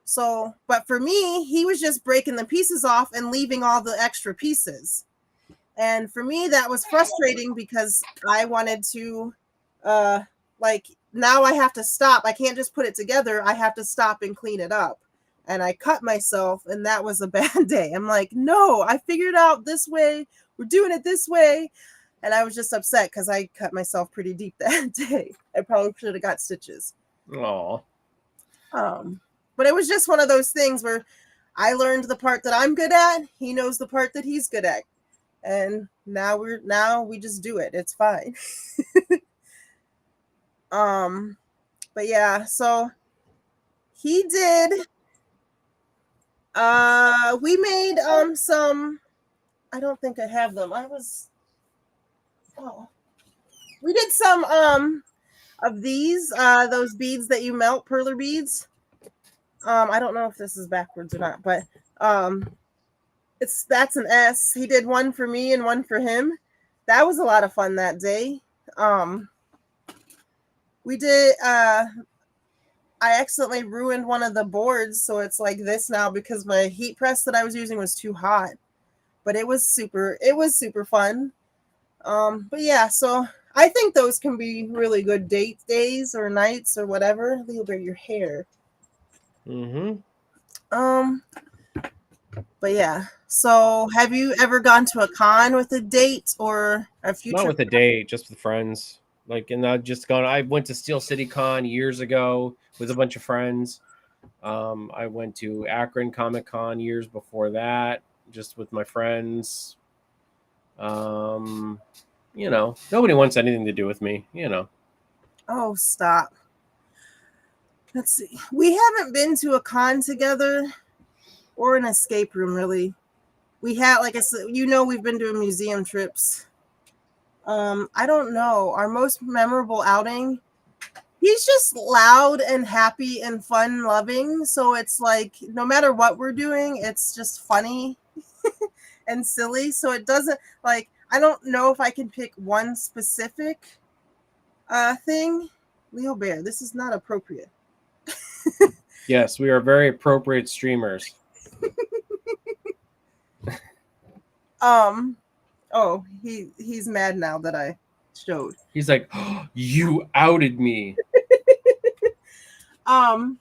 So, but for me, he was just breaking the pieces off and leaving all the extra pieces. And for me, that was frustrating because I wanted to, uh, like, now I have to stop. I can't just put it together. I have to stop and clean it up. And I cut myself, and that was a bad day. I'm like, no, I figured out this way. We're doing it this way. And I was just upset because I cut myself pretty deep that day. I probably should have got stitches. Oh, But it was just one of those things where I learned the part that I'm good at. He knows the part that he's good at. And now we just do it. It's fine. But yeah, so he did we made some I don't think I have them. Oh. We did some of these those beads that you melt, perler beads. I don't know if this is backwards or not, but um, that's an S. He did one for me and one for him. That was a lot of fun that day. Um, we did. I accidentally ruined one of the boards, so it's like this now because my heat press that I was using was too hot. But it was super. It was super fun. But yeah, so I think those can be really good days or nights or whatever. Leave your hair. Mm-hmm. Um, but yeah. So have you ever gone to a con with a date or a Not future? with a date, just with friends. Like, and I just gone. I went to Steel City Con years ago with a bunch of friends. I went to Akron Comic Con years before that, just with my friends. Um, nobody wants anything to do with me. Oh, stop. Let's see. We haven't been to a con together or an escape room really. We had, like I said, we've been doing museum trips. I don't know. Our most memorable outing, he's just loud and happy and fun loving. So it's like no matter what we're doing, it's just funny and silly. So it doesn't like I don't know if I can pick one specific thing. Leo Bear, this is not appropriate. Yes, we are very appropriate streamers. Um oh, he's mad now that I showed. He's like, oh, you outed me. Um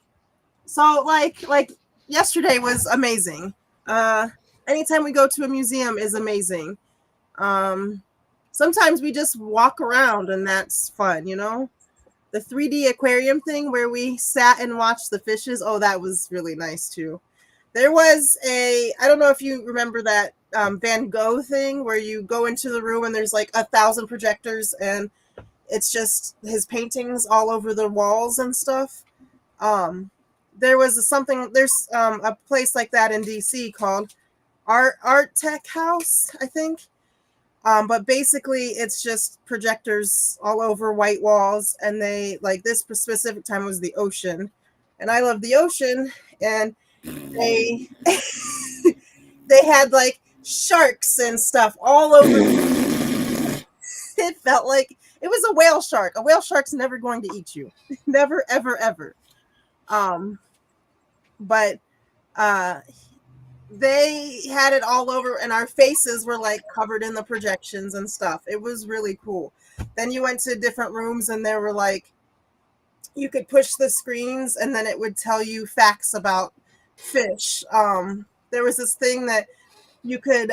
so like yesterday was amazing. Uh Anytime we go to a museum is amazing. Um Sometimes we just walk around and that's fun. The 3D aquarium thing where we sat and watched the fishes. Oh, that was really nice too. There was I don't know if you remember that Van Gogh thing where you go into the room and there's like 1,000 projectors and it's just his paintings all over the walls and stuff. Um, there's a place like that in DC called Art Tech House, I think. But basically, it's just projectors all over white walls, and they like this specific time was the ocean, and I love the ocean, and they they had like sharks and stuff all over. It felt like it was a whale shark. A whale shark's never going to eat you, never, ever, ever. Um, but uh, they had it all over and our faces were like covered in the projections and stuff. It was really cool. Then you went to different rooms and there were like you could push the screens and then it would tell you facts about fish. There was this thing that you could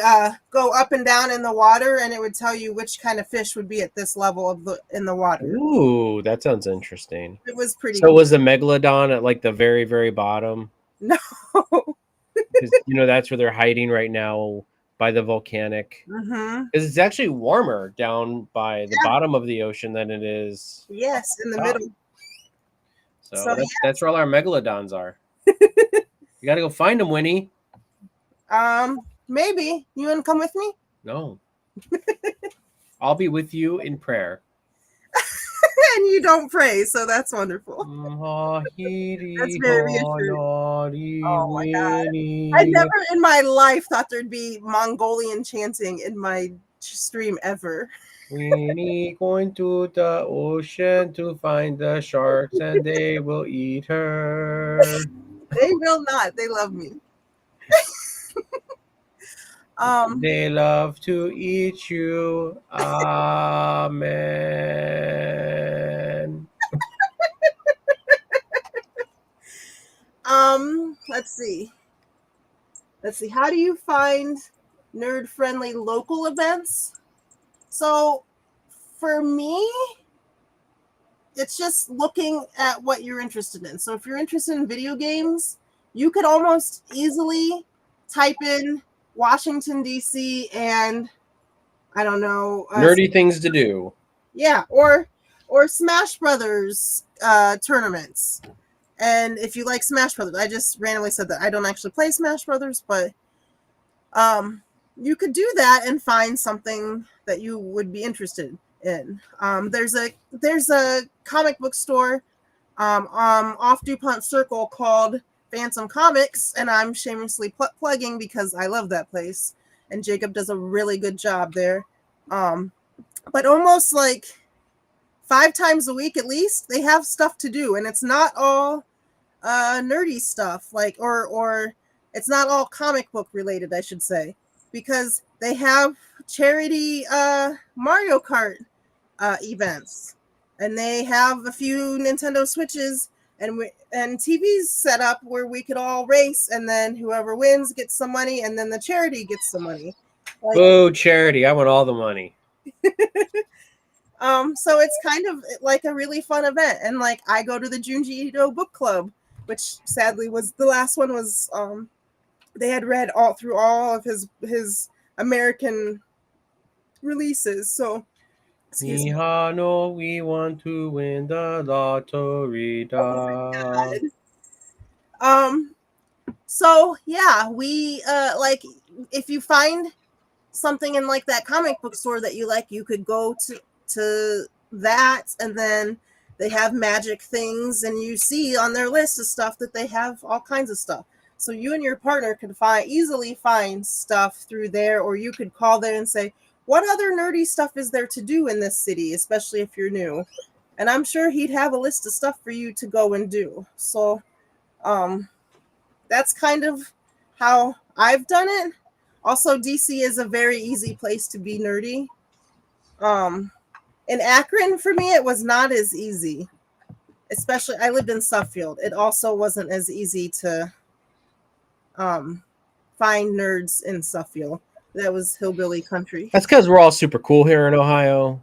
go up and down in the water and it would tell you which kind of fish would be at this level of the in the water. Ooh, that sounds interesting. It was pretty So cool. was the megalodon at like the very, very bottom? No. Because that's where they're hiding right now by the volcanic. Mm-hmm. Because it's actually warmer down by the Yeah. bottom of the ocean than it is. Yes, in the top. middle. So that's where all our megalodons are. You got to go find them, Winnie. Maybe you want to come with me? No. I'll be with you in prayer. And you don't pray, so that's wonderful. That's very reassuring. Oh my god! I never in my life thought there'd be Mongolian chanting in my stream ever. Winnie going to the ocean to find the sharks and they will eat her. They will not. They love me. They love to eat you. Amen. Let's see. How do you find nerd-friendly local events? So, for me, it's just looking at what you're interested in. So, if you're interested in video games, you could almost easily type in Washington D.C. and I don't know Nerdy things to do. Yeah, or Smash Brothers tournaments. And if you like Smash Brothers, I just randomly said that I don't actually play Smash Brothers, but you could do that and find something that you would be interested in. There's a comic book store off DuPont Circle called Phantom Comics, and I'm shamelessly plugging because I love that place, and Jacob does a really good job there. But almost like 5 times a week at least, they have stuff to do, and it's not all nerdy stuff, like or it's not all comic book related, I should say, because they have charity Mario Kart events, and they have a few Nintendo Switches and TVs set up where we could all race, and then whoever wins gets some money, and then the charity gets some money. Like, boo, charity! I want all the money. So it's kind of like a really fun event, and like I go to the Junji Ito book club, which sadly was the last one. Was they had read all through all of his American releases, so. Excuse me. Mihano, we want to win the lottery. Oh so yeah, we like if you find something in like that comic book store that you like, you could go to that, and then they have magic things, and you see on their list of stuff that they have all kinds of stuff. So you and your partner could easily find stuff through there, or you could call there and say, what other nerdy stuff is there to do in this city, especially if you're new? And I'm sure he'd have a list of stuff for you to go and do. So that's kind of how I've done it. Also, DC is a very easy place to be nerdy. In Akron, for me, it was not as easy. Especially, I lived in Suffield. It also wasn't as easy to find nerds in Suffield. That was hillbilly country. That's because we're all super cool here in Ohio.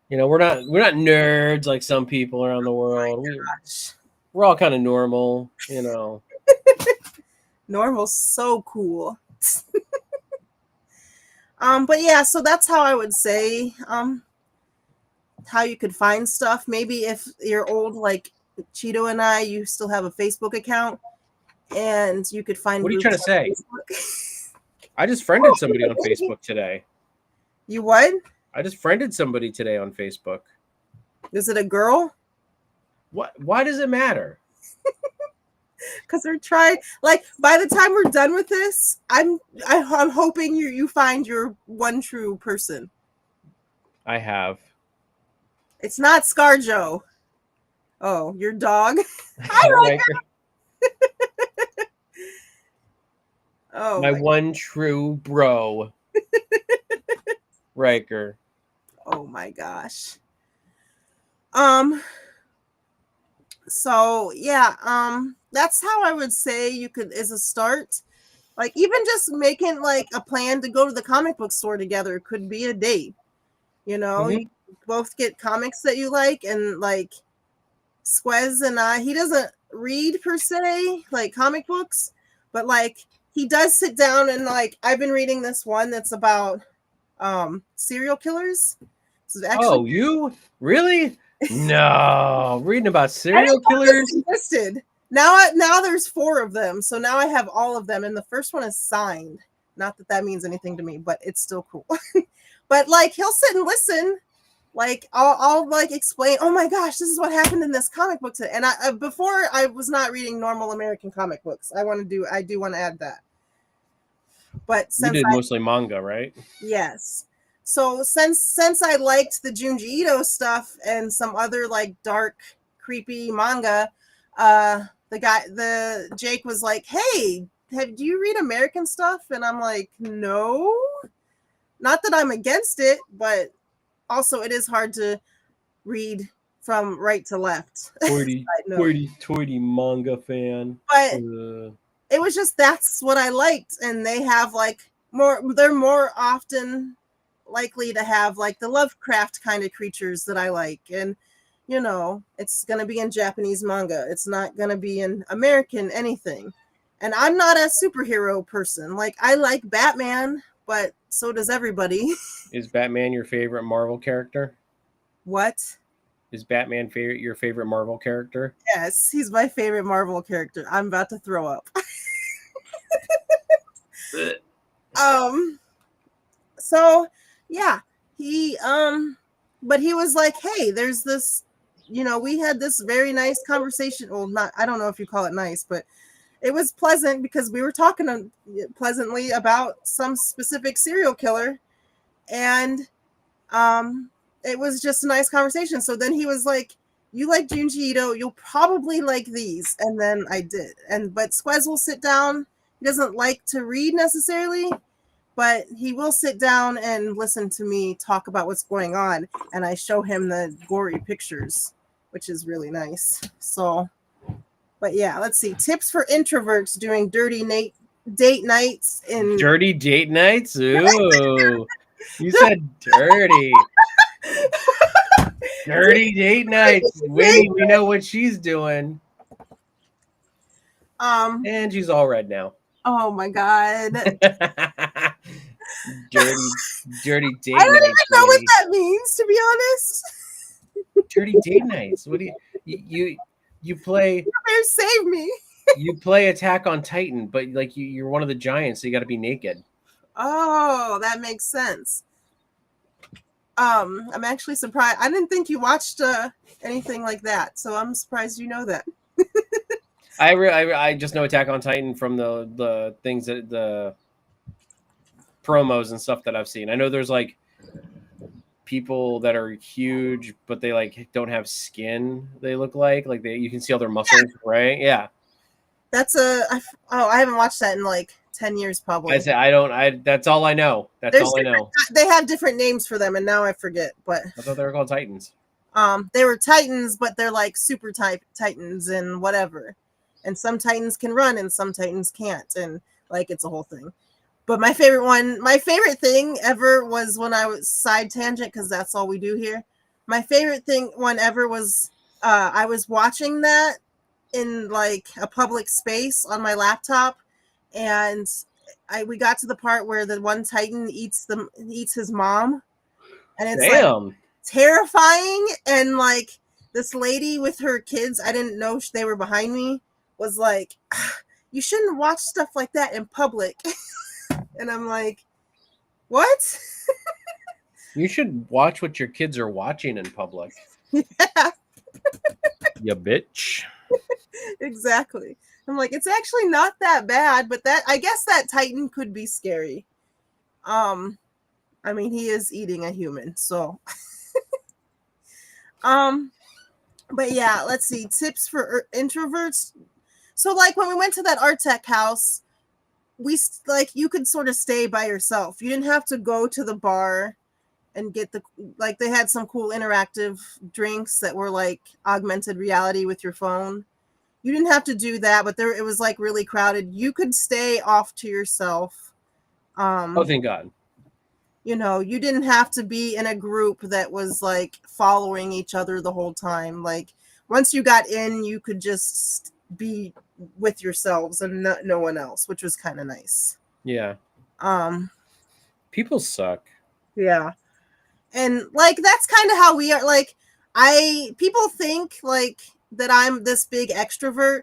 You know, we're not nerds like some people around the world. We're all kind of normal, you know. Normal's so cool. But yeah, so that's how I would say how you could find stuff. Maybe if you're old like Cheeto and I, you still have a Facebook account, and you could find. What are you trying to say? I just friended somebody on Facebook today. You what? I just friended somebody today on Facebook. Is it a girl? What? Why does it matter? Because we're trying. Like, by the time we're done with this, I'm hoping you find your one true person. I have. It's not ScarJo. Oh, your dog. I like her. Oh, my one true bro, Riker. Oh my gosh. So yeah, that's how I would say you could as a start. Like even just making like a plan to go to the comic book store together could be a date. You know, you both get comics that you like, and like Squez and I, he doesn't read per se like comic books, but like he does sit down and like I've been reading this one that's about serial killers. Actually, you really? No, reading about serial killers existed. Now there's 4 of them, so now I have all of them, and the first one is signed. Not that means anything to me, but it's still cool. But like he'll sit and listen. Like I'll like explain. Oh my gosh, this is what happened in this comic book today. And I before I was not reading normal American comic books. I do want to add that. But since you did mostly manga, right? Yes. So since I liked the Junji Ito stuff and some other like dark, creepy manga, Jake was like, "Hey, do you read American stuff?" And I'm like, "No." Not that I'm against it, but also it is hard to read from right to left. Toity manga fan. But it was just that's what I liked, and they have like they're more often likely to have like the Lovecraft kind of creatures that I like, and you know it's gonna be in Japanese manga, it's not gonna be in American anything. And I'm not a superhero person. Like I like Batman, but so does everybody. Is Batman your favorite Marvel character? What? Is Batman your favorite Marvel character? Yes, he's my favorite Marvel character. I'm about to throw up. So yeah, but he was like, "Hey, there's this, you know, we had this very nice conversation." Well, not, I don't know if you call it nice, but it was pleasant because we were talking pleasantly about some specific serial killer, and it was just a nice conversation. So then he was like, "You like Junji Ito, you'll probably like these," and then I did. But Squez will sit down. He doesn't like to read necessarily, but he will sit down and listen to me talk about what's going on, and I show him the gory pictures, which is really nice. So, but yeah, let's see. Tips for introverts doing date nights in Dirty date nights? Ooh. You said dirty. Dirty date nights. Winnie, we know what she's doing. And she's all red now. Oh my god. dirty I date don't nights, even know what Winnie. that means, to be honest. Dirty date nights. What do you play? Bear, save me. You play Attack on Titan, but like you're one of the giants, so you got to be naked. Oh, that makes sense. I'm actually surprised. I didn't think you watched anything like that, so I'm surprised you know that. I just know Attack on Titan from the things that the promos and stuff that I've seen. I know there's like people that are huge, but they like don't have skin. They look like you can see all their muscles, right? Yeah. That's I haven't watched that in like 10 years probably. I say I don't. That's all I know. That's all I know. They have different names for them, and now I forget. But I thought they were called Titans. They were Titans, but they're like super type Titans and whatever. And some Titans can run, and some Titans can't, and like it's a whole thing. But my favorite thing ever was when I was side tangent because that's all we do here. My favorite one ever was I was watching that in like a public space on my laptop, and we got to the part where the one Titan eats his mom, and it's like terrifying. And like this lady with her kids, I didn't know they were behind me, was like, "You shouldn't watch stuff like that in public." And I'm like, what? You should watch what your kids are watching in public. Yeah. You bitch. Exactly. I'm like, it's actually not that bad, but I guess that Titan could be scary. I mean, he is eating a human, so. But yeah, let's see. Tips for introverts. So like when we went to that art tech house, you could sort of stay by yourself. You didn't have to go to the bar and get they had some cool interactive drinks that were like augmented reality with your phone. You didn't have to do that, but it was like really crowded. You could stay off to yourself. Oh, thank God. You know, you didn't have to be in a group that was like following each other the whole time. Like once you got in, you could just be with yourselves and no one else, which was kind of nice. Yeah. People suck. Yeah. And like that's kind of how we are. Like people think like that I'm this big extrovert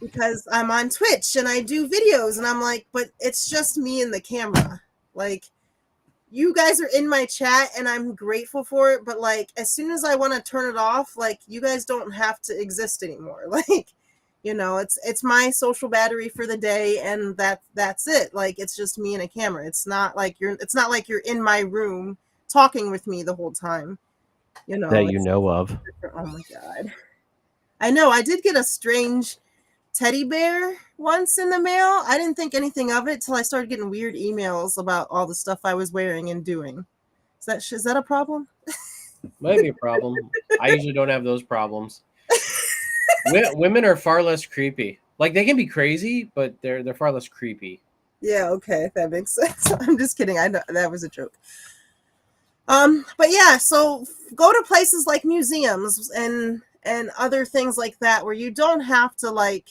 because I'm on Twitch and I do videos, and I'm like, but it's just me and the camera. Like you guys are in my chat and I'm grateful for it, but like as soon as I want to turn it off, like you guys don't have to exist anymore. Like, you know, it's my social battery for the day, and that's it. Like it's just me and a camera. It's not like you're in my room talking with me the whole time. You know, that you know of. Oh my God. I know. I did get a strange teddy bear once in the mail. I didn't think anything of it till I started getting weird emails about all the stuff I was wearing and doing. Is that a problem? Might be a problem. I usually don't have those problems. Women are far less creepy. Like they can be crazy, but they're far less creepy. Yeah, okay, that makes sense. I'm just kidding. I know that was a joke. But yeah, so go to places like museums and other things like that where you don't have to like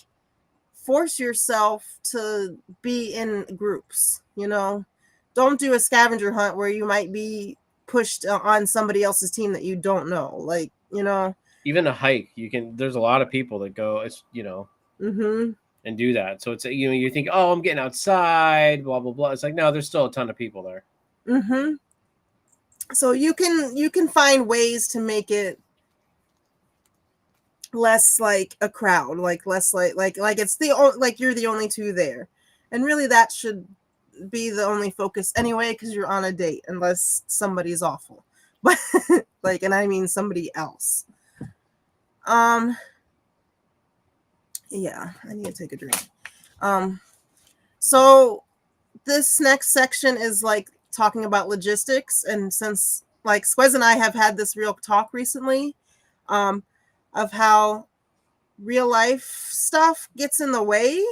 force yourself to be in groups, you know. Don't do a scavenger hunt where you might be pushed on somebody else's team that you don't know. Like, you know, even a hike, there's a lot of people that go, and do that. So it's, you think, oh, I'm getting outside, blah, blah, blah. It's like, no, there's still a ton of people there. So you can find ways to make it less like a crowd, like less like it's like you're the only two there. And really that should be the only focus anyway, because you're on a date, unless somebody's awful. But like, and I mean somebody else. Yeah, I need to take a drink. So this next section is like talking about logistics, and since like Squez and I have had this real talk recently, of how real life stuff gets in the way,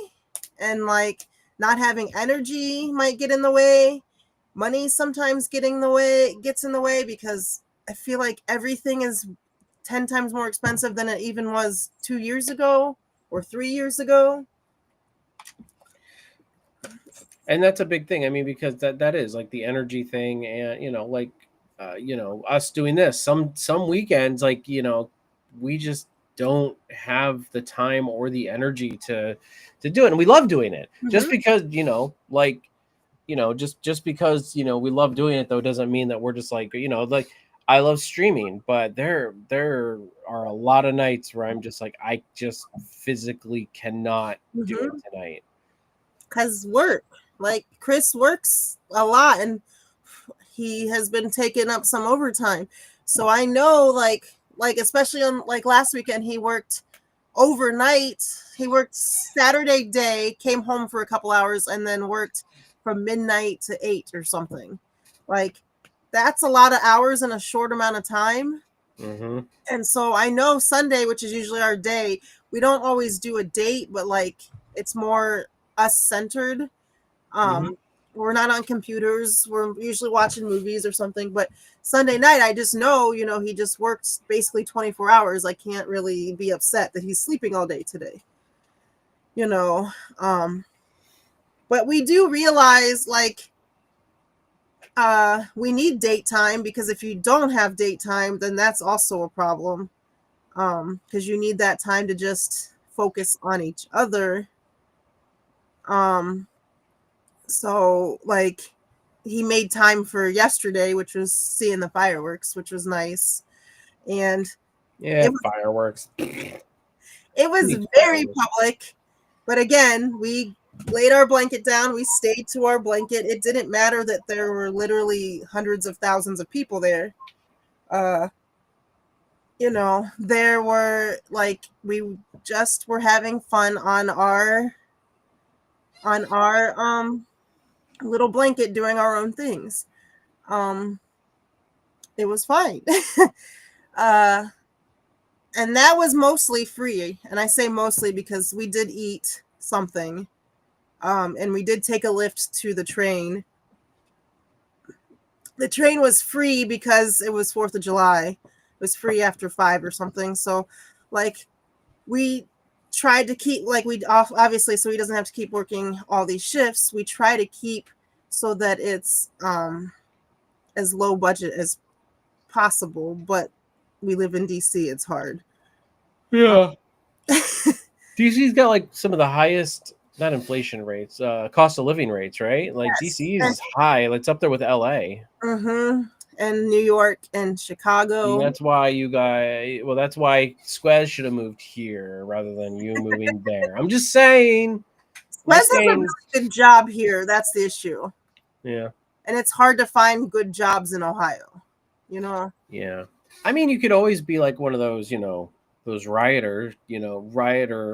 and like not having energy might get in the way. Money sometimes gets in the way, because I feel like everything is 10 times more expensive than it even was 2 years ago or 3 years ago. And that's a big thing. I mean, because that is like the energy thing, and like us doing this some weekends, like we just don't have the time or the energy to do it, and we love doing it. Just because like just because we love doing it, though, doesn't mean that we're just like like I love streaming, but there are a lot of nights where I'm just like, I just physically cannot do it tonight. Because work, like Chris works a lot, and he has been taking up some overtime. So I know, like especially on like last weekend, he worked overnight. He worked Saturday day, came home for a couple hours, and then worked from midnight to 8 or something. Like, that's a lot of hours in a short amount of time. And so I know Sunday, which is usually our day, we don't always do a date, but like it's more us centered. We're not on computers. We're usually watching movies or something. But Sunday night, I just know, he just works basically 24 hours. I can't really be upset that he's sleeping all day today. But we do realize, like, we need date time, because if you don't have date time, then that's also a problem. Because you need that time to just focus on each other. So like he made time for yesterday, which was seeing the fireworks, which was nice. And yeah, fireworks. It was very public, but again, we laid our blanket down. We stayed to our blanket. It didn't matter that there were literally hundreds of thousands of people there. There were like, we just were having fun on our little blanket, doing our own things. It was fine. And that was mostly free. And I say mostly because we did eat something. And we did take a lift to the train. The train was free because it was 4th of July. It was free after 5 or something. So like we tried to keep, like, we obviously, so he doesn't have to keep working all these shifts. We try to keep so that it's as low budget as possible, but we live in DC, it's hard. Yeah. DC's got like some of the highest, not inflation rates, cost of living rates, right? Like Yes. DC is high. It's up there with LA. And New York and Chicago. And that's why that's why Squez should have moved here rather than you moving there. I'm just saying. Squez has a really good job here. That's the issue. Yeah. And it's hard to find good jobs in Ohio. Yeah. I mean, you could always be like one of those, those rioter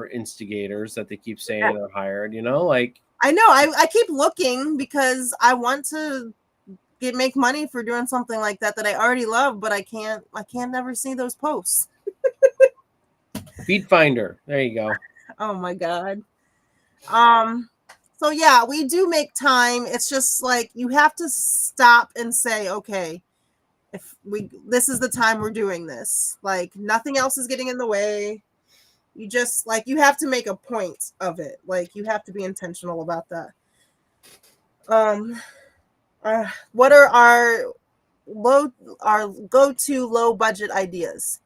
instigators that they keep saying are hired, like. I know. I keep looking because I want to make money for doing something like that I already love, but I can't never see those posts. Feed Finder. There you go. Oh my God. So yeah, we do make time. It's just like you have to stop and say, okay, this is the time we're doing this. Like nothing else is getting in the way. You just like, you have to make a point of it. Like you have to be intentional about that. What are our go-to low budget ideas?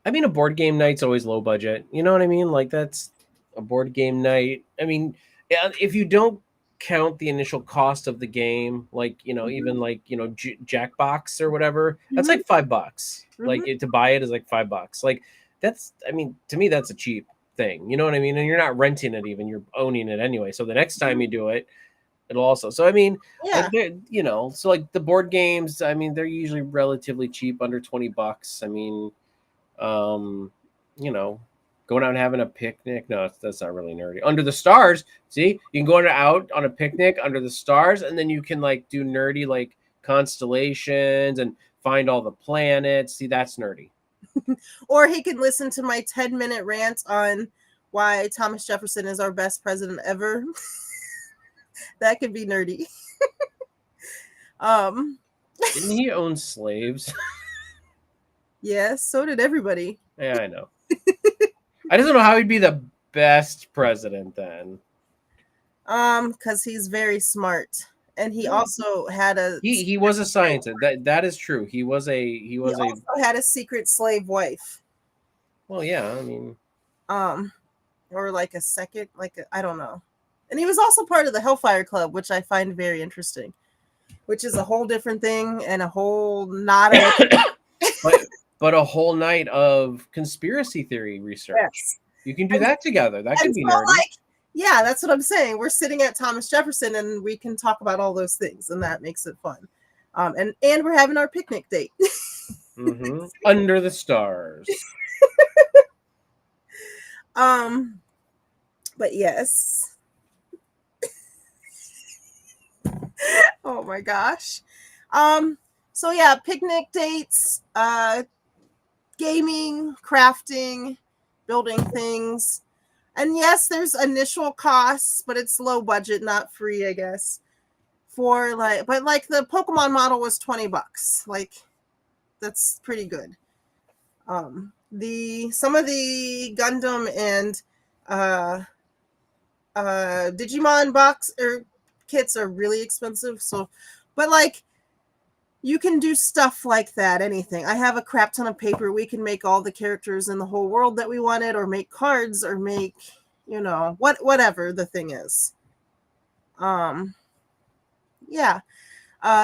I mean, a board game night's always low budget. You know what I mean? Like that's a board game night. I mean, if you don't count the initial cost of the game, like even like Jackbox or whatever, that's like $5. Like to buy it is like $5. Like that's, I mean, to me that's a cheap thing. You know what I mean? And you're not renting it even, you're owning it anyway. So the next time you do it, it'll also. So I mean, like Yeah. so like the board games, I mean, they're usually relatively cheap, under $20. I mean, um, you know, going out and having a picnic. No, that's not really nerdy. Under the stars, see, you can go out on a picnic under the stars, and then you can like do nerdy like constellations and find all the planets. See, that's nerdy. Or he can listen to my 10-minute rant on why Thomas Jefferson is our best president ever. That could be nerdy. Um, Didn't he own slaves? yes, so did everybody. Yeah, I know. I just don't know how he'd be the best president then. Because he's very smart. And he Yeah. also had a He was a scientist. That is true. He was he also had a secret slave wife. well, yeah, I mean, Or like a second, I don't know. And he was also part of the Hellfire Club, which I find very interesting, which is a whole different thing and a whole not a but a whole night of conspiracy theory research. yes. You can do that together. That can be So, nerdy. yeah, that's what I'm saying. We're sitting at Thomas Jefferson and we can talk about all those things, and that makes it fun. And we're having our picnic date. Mm-hmm. Under the stars. But yes. Oh my gosh. So yeah, picnic dates, gaming, crafting, building things. And yes, there's initial costs, but it's low budget, not free, I guess. But like the Pokemon model was $20. Like, that's pretty good. Some of the Gundam and Digimon box or kits are really expensive. So, but like, you can do stuff like that, anything. I have a crap ton of paper. We can make all the characters in the whole world that we wanted, or make cards, or make, whatever the thing is. Yeah.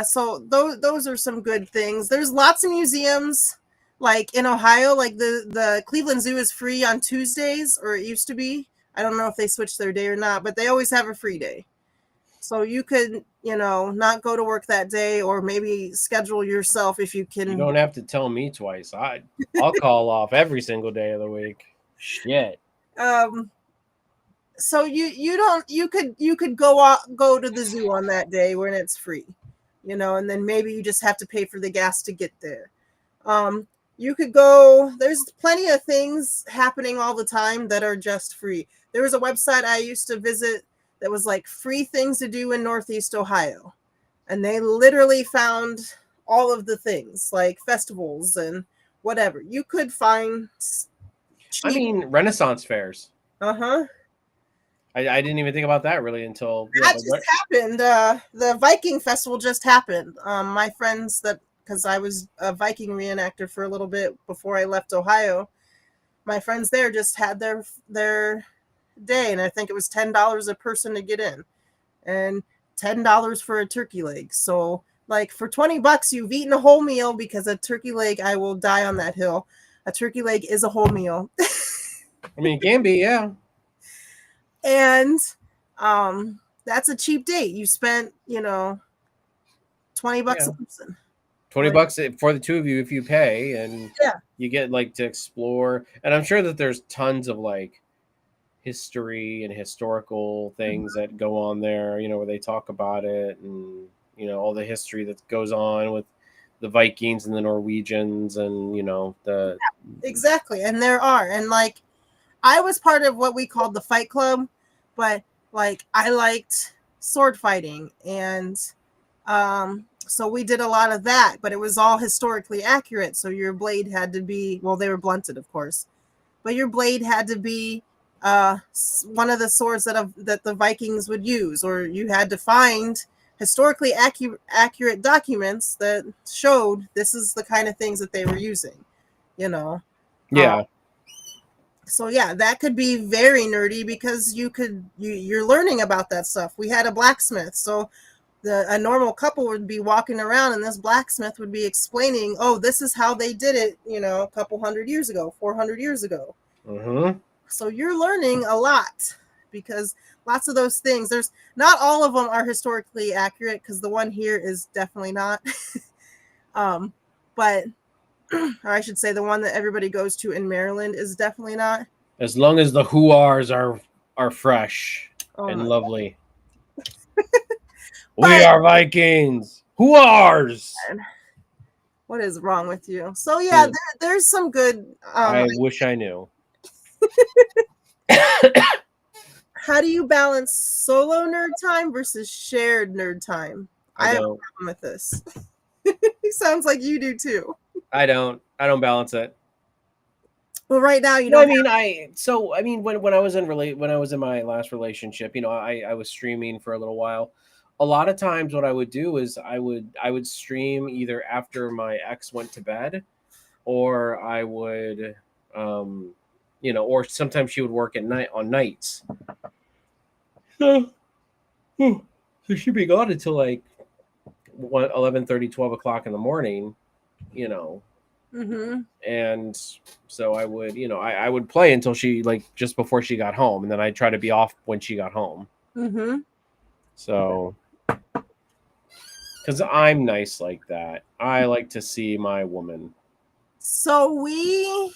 So those are some good things. There's lots of museums, like in Ohio, like the Cleveland Zoo is free on Tuesdays, or it used to be. I don't know if they switched their day or not, but they always have a free day. So you could, not go to work that day, or maybe schedule yourself if you can. You don't have to tell me twice. I'll call off every single day of the week. Shit. So you could go to the zoo on that day when it's free, and then maybe you just have to pay for the gas to get there. You could go. There's plenty of things happening all the time that are just free. There was a website I used to visit that was like free things to do in Northeast Ohio. And they literally found all of the things, like festivals and whatever. You could find cheap. I mean, Renaissance fairs. Uh-huh. I didn't even think about that really until That just happened. The Viking festival just happened. My friends because I was a Viking reenactor for a little bit before I left Ohio. My friends there just had their day, and I think it was $10 a person to get in, and $10 for a turkey leg. So like for $20, you've eaten a whole meal, because a turkey leg, I will die on that hill. A turkey leg is a whole meal. I mean, it can be, yeah. And that's a cheap date. You spent, $20 a person. $20 for the two of you if you pay, and yeah, you get like to explore. And I'm sure that there's tons of like history and historical things that go on there, where they talk about it, and all the history that goes on with the Vikings and the Norwegians, and the exactly. And there are, and like I was part of what we called the Fight Club, but like I liked sword fighting, and so we did a lot of that, but it was all historically accurate. So your blade had to be, well, they were blunted, of course, but your blade had to be one of the swords that the Vikings would use, or you had to find historically accurate documents that showed this is the kind of things that they were using, yeah. So yeah, that could be very nerdy, because you're learning about that stuff. We had a blacksmith, so a normal couple would be walking around and this blacksmith would be explaining, oh, this is how they did it, a couple 100 years ago, 400 years ago. Mm-hmm. So you're learning a lot, because lots of those things, there's not all of them are historically accurate, because the one here is definitely not. But or I should say the one that everybody goes to in Maryland is definitely not. As long as the whoars are fresh Oh and my lovely. We But are Vikings. Whoars. what is wrong with you? So yeah, there's some good. I wish I knew. How do you balance solo nerd time versus shared nerd time? I have a problem with this. It sounds like you do too. I don't balance it. Well, right now you No, don't. when I was in my last relationship, I was streaming for a little while. A lot of times what I would do is I would stream either after my ex went to bed, or I would or sometimes she would work at night on nights. So she'd be gone until like 11:30, 12 o'clock in the morning, Mm-hmm. and so I would, I would play until she, like, just before she got home, and then I'd try to be off when she got home. Mm-hmm. So, because I'm nice like that, I like to see my woman. So we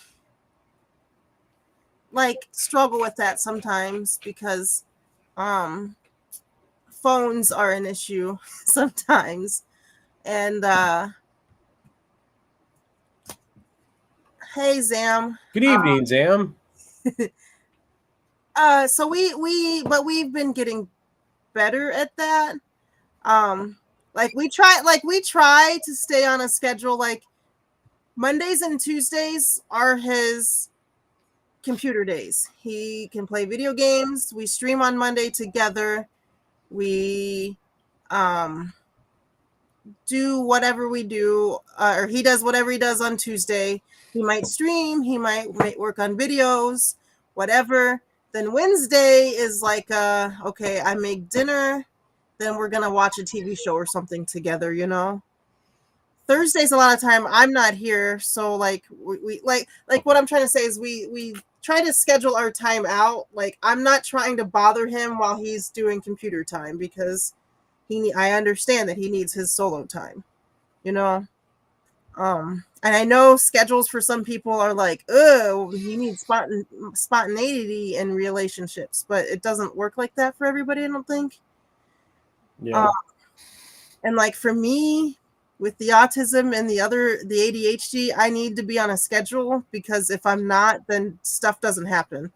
struggle with that sometimes, because phones are an issue sometimes. And hey Zam. Good evening, Zam. So we've been getting better at that. We try to stay on a schedule. Like Mondays and Tuesdays are his computer days. He can play video games. We stream on Monday together. We do whatever we do, or he does whatever he does on Tuesday. He might stream, he might work on videos, whatever. Then Wednesday is like, okay, I make dinner, then we're gonna watch a TV show or something together, Thursdays a lot of time I'm not here, so we what I'm trying to say is we try to schedule our time out. Like I'm not trying to bother him while he's doing computer time, because I understand that he needs his solo time, and I know schedules for some people are like, oh, he needs spontaneity in relationships, but it doesn't work like that for everybody, I don't think. Yeah. And like for me, with the autism and the ADHD, I need to be on a schedule, because if I'm not, then stuff doesn't happen.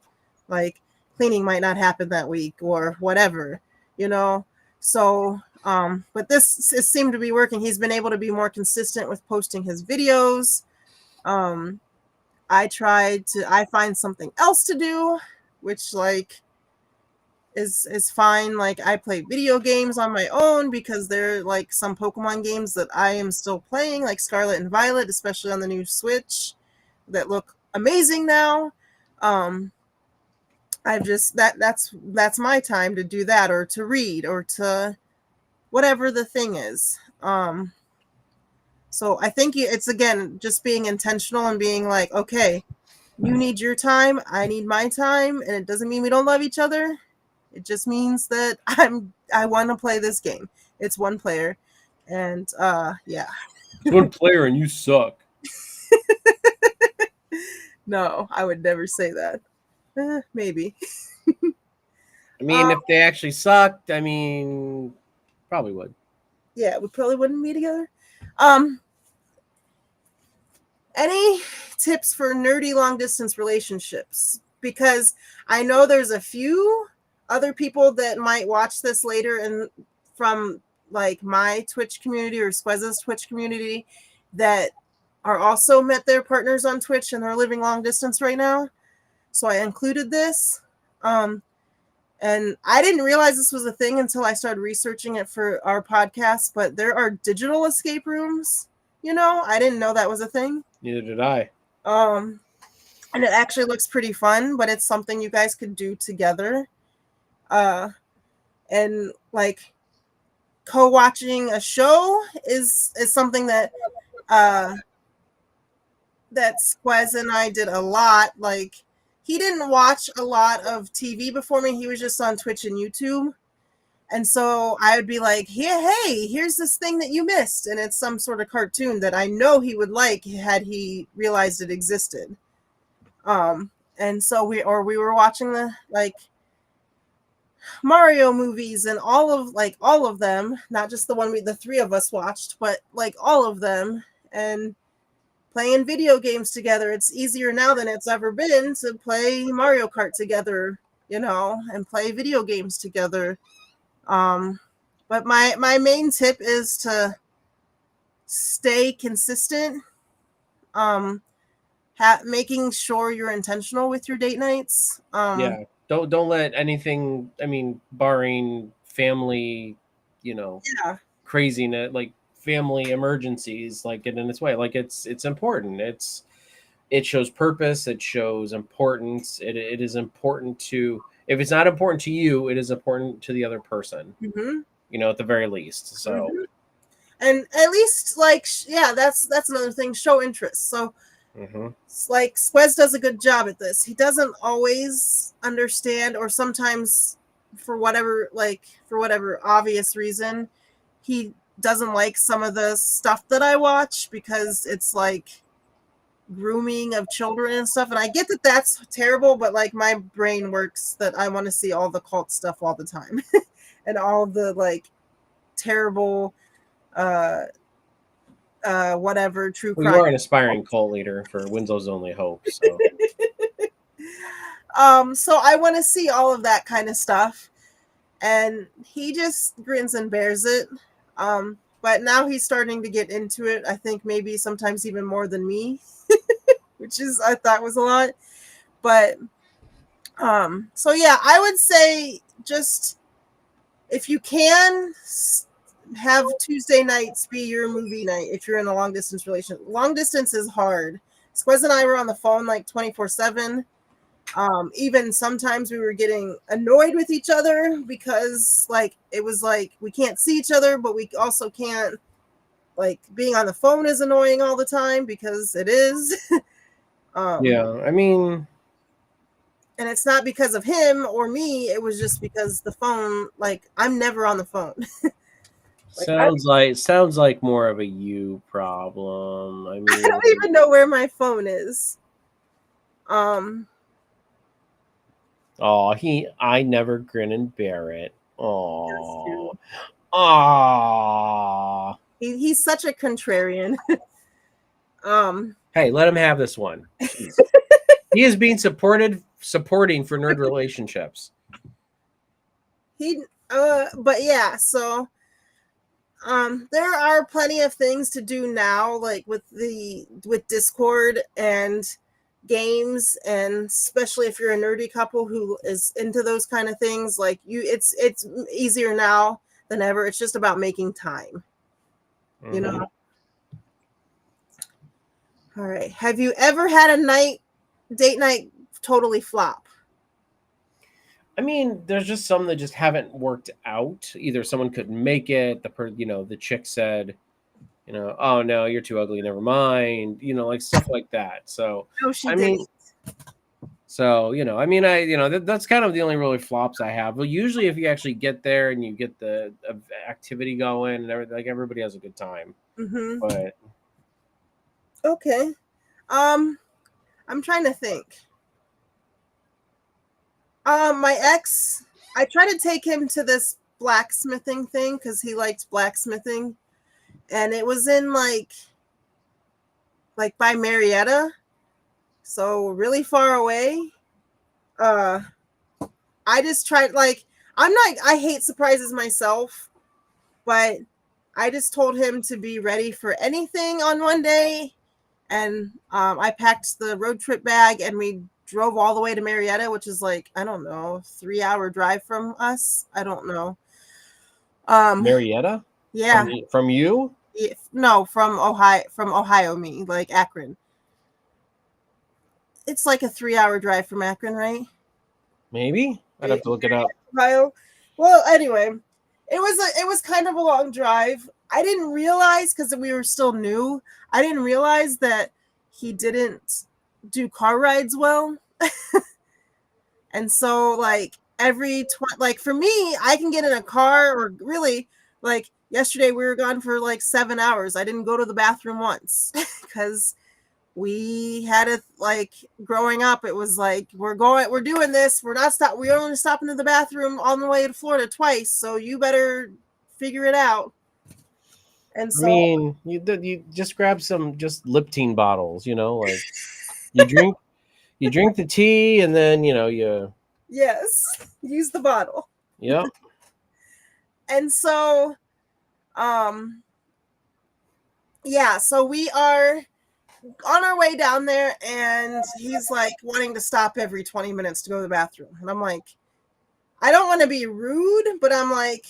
Like cleaning might not happen that week or whatever, So, but this has seemed to be working. He's been able to be more consistent with posting his videos. I find something else to do, which is fine. Like I play video games on my own, because there are like some Pokemon games that I am still playing, like Scarlet and Violet, especially on the new Switch, that look amazing now. I've just that's my time to do that, or to read, or to whatever the thing is. So I think it's again just being intentional and being like, okay, you need your time, I need my time, and it doesn't mean we don't love each other. It just means that I want to play this game. It's one player, and yeah. It's one player and you suck. No, I would never say that. Maybe. I mean, if they actually sucked, probably would. Yeah, we probably wouldn't be together. Any tips for nerdy long distance relationships? Because I know there's a few other people that might watch this later, and from like my Twitch community or Squez's Twitch community, that are also met their partners on Twitch and they're living long distance right now. So I included this. And I didn't realize this was a thing until I started researching it for our podcast, but there are digital escape rooms. I didn't know that was a thing. Neither did I. And it actually looks pretty fun, but it's something you guys could do together. And like co-watching a show is something that uh that Squez and I did a lot. Like, he didn't watch a lot of TV before me. He was just on Twitch and YouTube. And so I would be like, hey, here's this thing that you missed. And it's some sort of cartoon that I know he would like had he realized it existed. And so we were watching the like Mario movies and all of them, not just the three of us watched, but like all of them, and playing video games together. It's easier now than it's ever been to play Mario Kart together, and play video games together. But my main tip is to stay consistent. Making sure you're intentional with your date nights. Yeah. Don't let anything, I mean, barring family, Yeah. craziness, like family emergencies, like get in its way. Like it's important. It shows purpose, it shows importance. It is important to, if it's not important to you, it is important to the other person. At the very least. So and at least that's another thing, show interest. So like Squez does a good job at this. He doesn't always understand, or sometimes for whatever obvious reason, he doesn't like some of the stuff that I watch because it's like grooming of children and stuff. And I get that that's terrible, but like my brain works that I want to see all the cult stuff all the time and all the like terrible whatever true crime. Well, you are an aspiring cult leader for Winslow's Only Hope. So so I want to see all of that kind of stuff, and he just grins and bears it. But now he's starting to get into it. I think maybe sometimes even more than me, which is I thought was a lot. But so yeah, I would say just if you can have Tuesday nights be your movie night if you're in a long distance relationship. Long distance is hard. Squez and I were on the phone like 24/7. Even sometimes we were getting annoyed with each other because like it was like we can't see each other, but we also can't, like, being on the phone is annoying all the time because it is. yeah, I mean, and it's not because of him or me, it was just because the phone, like, I'm never on the phone. sounds like more of a you problem. I I mean, don't even know where my phone is. I never grin and bear it. Oh, He's such a contrarian. Hey, let him have this one. Jeez. He is being supporting for Nerd Relationships. But yeah, so there are plenty of things to do now, like with Discord and games, and especially if you're a nerdy couple who is into those kind of things, like it's easier now than ever. It's just about making time. All right, have you ever had a date night totally flop? I mean, there's just some that just haven't worked out. Either someone couldn't make it, the chick said, oh no, you're too ugly, never mind, like stuff like that. So No, she I didn't. mean, that's kind of the only really flops I have. Well, usually if you actually get there and you get the activity going and everything, like everybody has a good time. But okay, I'm trying to think. My ex, I tried to take him to this blacksmithing thing because he liked blacksmithing, and it was in like by Marietta, so really far away. I just tried, like, I hate surprises myself, but I just told him to be ready for anything on one day, and I packed the road trip bag and we drove all the way to Marietta, which is like, I don't know, 3-hour drive from us. I don't know. Marietta? Yeah. From you? No, from Ohio, me, like Akron. It's like a 3-hour drive from Akron, right? Maybe. I'd have to look it up. Ohio. Well, anyway, it was kind of a long drive. I didn't realize, because we were still new, I didn't realize that he didn't do car rides well. And so like like for me, I can get in a car, or really, like yesterday we were gone for like 7 hours. I didn't go to the bathroom once because we had a, like, growing up, it was like, we're doing this, we're only stopping to the bathroom on the way to Florida twice, so you better figure it out. And I so mean, you just grab some just Lipton bottles, like you drink the tea, and then you. yes, use the bottle. Yep. And so um yeah, so we are on our way down there, and he's like wanting to stop every 20 minutes to go to the bathroom, and I'm like, I don't want to be rude, but I'm like,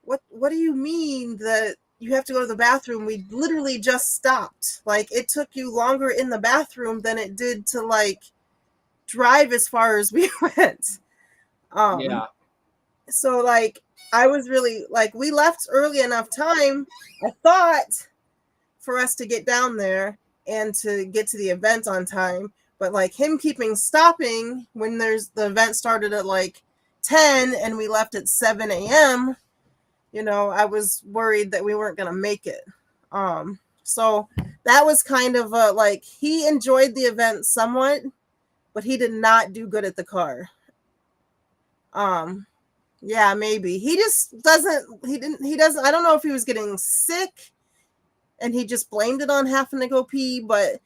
what do you mean that you have to go to the bathroom? We literally just stopped. Like, it took you longer in the bathroom than it did to like drive as far as we went. Yeah. So like, I was really like, we left early enough time, I thought, for us to get down there and to get to the event on time. But like, him keeping stopping when the event started at like 10 and we left at 7 a.m., I was worried that we weren't going to make it. So that was kind of like, he enjoyed the event somewhat, but he did not do good at the car. Yeah, maybe he just doesn't. He doesn't. I don't know if he was getting sick and he just blamed it on having to go pee, but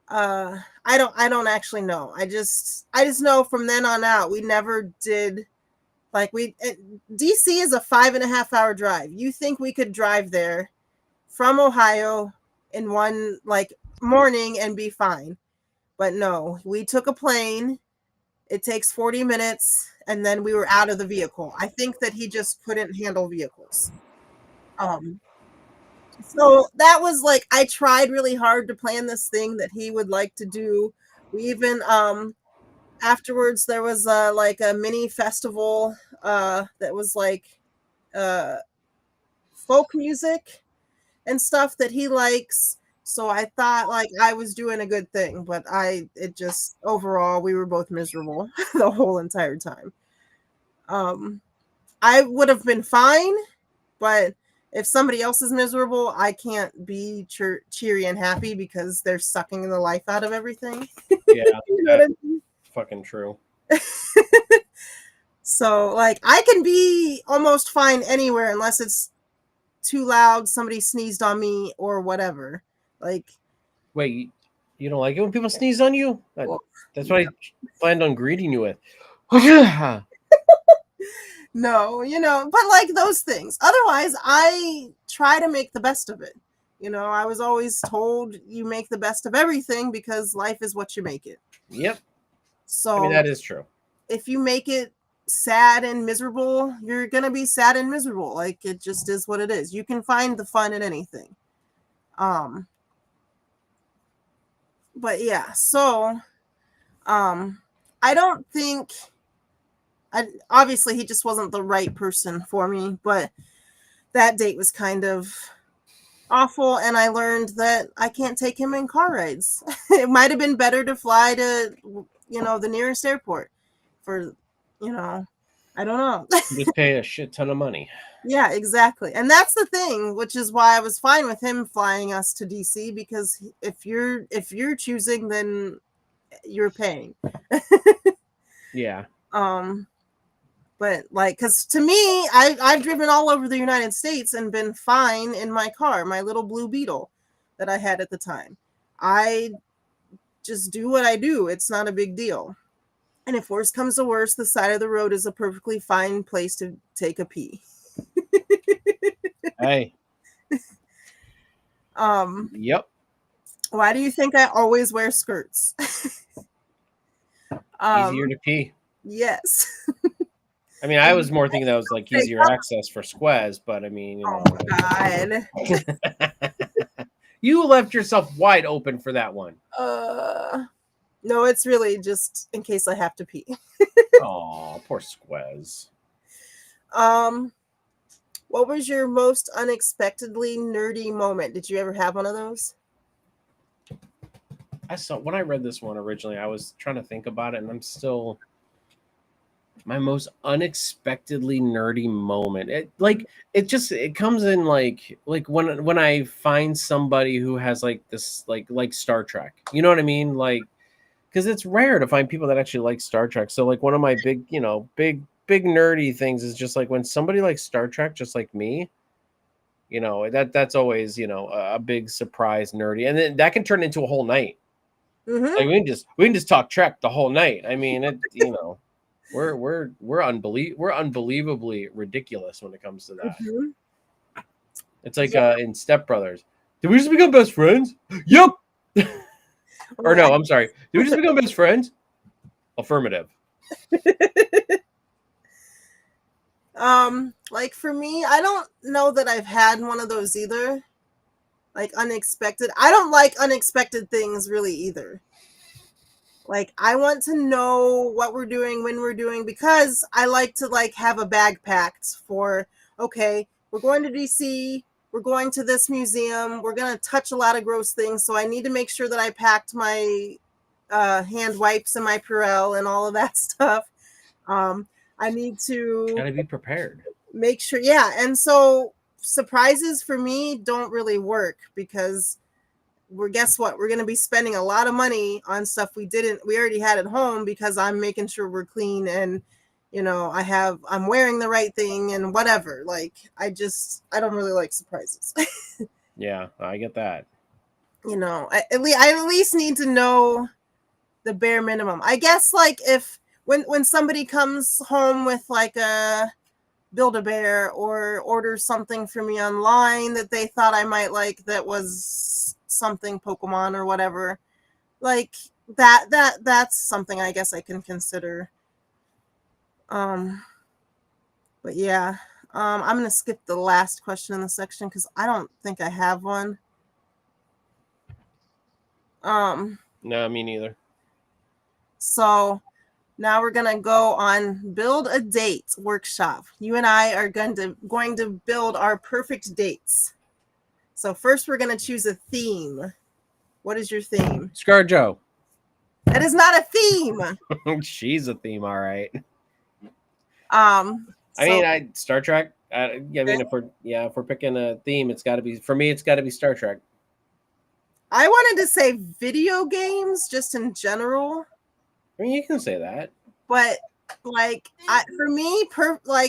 I don't actually know. I just know from then on out we never did. Like, DC is a 5.5 hour drive. You think we could drive there from Ohio in one like morning and be fine? But no, we took a plane. It takes 40 minutes, and then we were out of the vehicle. I think that he just couldn't handle vehicles. Um, so that was like, I tried really hard to plan this thing that he would like to do. We even afterwards there was like a mini festival that was like uh folk music and stuff that he likes. So I thought like I was doing a good thing, but it just, overall, we were both miserable the whole entire time. Um, I would have been fine, but if somebody else is miserable, I can't be cheery and happy because they're sucking the life out of everything. Yeah. You know what I mean? Fucking true. So like, I can be almost fine anywhere unless it's too loud, somebody sneezed on me or whatever. Like, Wait, you don't like it when people sneeze on you? well, That's what I planned on greeting you with. no, but like those things. Otherwise, I try to make the best of it. I was always told you make the best of everything because life is what you make it. Yep. I mean, So that is true. if you make it sad and miserable, you're going to be sad and miserable. Like, it just is what it is. You can find the fun in anything. But yeah, so I don't think obviously he just wasn't the right person for me, but that date was kind of awful, and I learned that I can't take him in car rides. It might have been better to fly to the nearest airport for I don't know. Just pay a shit ton of money. Yeah, exactly. And that's the thing, which is why I was fine with him flying us to DC, because if you're choosing, then you're paying. Yeah. But like, because to me, I've driven all over the United States and been fine in my car, my little blue Beetle that I had at the time. I just do what I do. It's not a big deal. And if worse comes to worse, the side of the road is a perfectly fine place to take a pee. Hey. Yep. Why do you think I always wear skirts? Easier to pee. Yes. I mean, I was more thinking that was like easier access for squares, but I mean, Oh my God. You left yourself wide open for that one. No, it's really just in case I have to pee. Oh, poor squares. What was your most unexpectedly nerdy moment? Did you ever have one of those? I saw when I read this one originally, I was trying to think about it, and I'm still my most unexpectedly nerdy moment. It comes in like when I find somebody who has like this like Star Trek. You know what I mean? Like because it's rare to find people that actually like Star Trek. So like one of my big, big nerdy things is just like when somebody likes Star Trek just like me, that's always, a big surprise nerdy. And then that can turn into a whole night. Like Mm-hmm. we can just talk Trek the whole night. I mean, we're unbelievably ridiculous when it comes to that. Mm-hmm. It's like Yeah. in Step Brothers. Did we just become best friends? Yep. Or Well, no, I'm sorry. Did we just become best friends? Affirmative. like for me, I don't know that I've had one of those either. Like unexpected. I don't like unexpected things really either. Like I want to know what we're doing when we're doing because I like to like have a bag packed for okay, we're going to DC, we're going to this museum, we're going to touch a lot of gross things, so I need to make sure that I packed my hand wipes and my Purell and all of that stuff. Um I need to Gotta be prepared. make sure yeah, and so surprises for me don't really work because we're guess what, we're going to be spending a lot of money on stuff we already had at home because I'm making sure we're clean and I'm wearing the right thing and whatever. Like I don't really like surprises. Yeah, I get that. I at least need to know the bare minimum, I guess. Like if when somebody comes home with like a Build-A-Bear or orders something for me online that they thought I might like that was something Pokemon or whatever. Like that's something I guess I can consider. Um but yeah. I'm gonna skip the last question in the section because I don't think I have one. Um No, me neither. so now we're gonna go on build a date workshop. You and I are going to build our perfect dates. So first we're gonna choose a theme. What is your theme? ScarJo. That is not a theme. She's a theme, all right. I So mean, Star Trek. I mean, if we're picking a theme, it's got to be for me. It's got to be Star Trek. I wanted to say video games just in general, I mean, you can say that. but like for me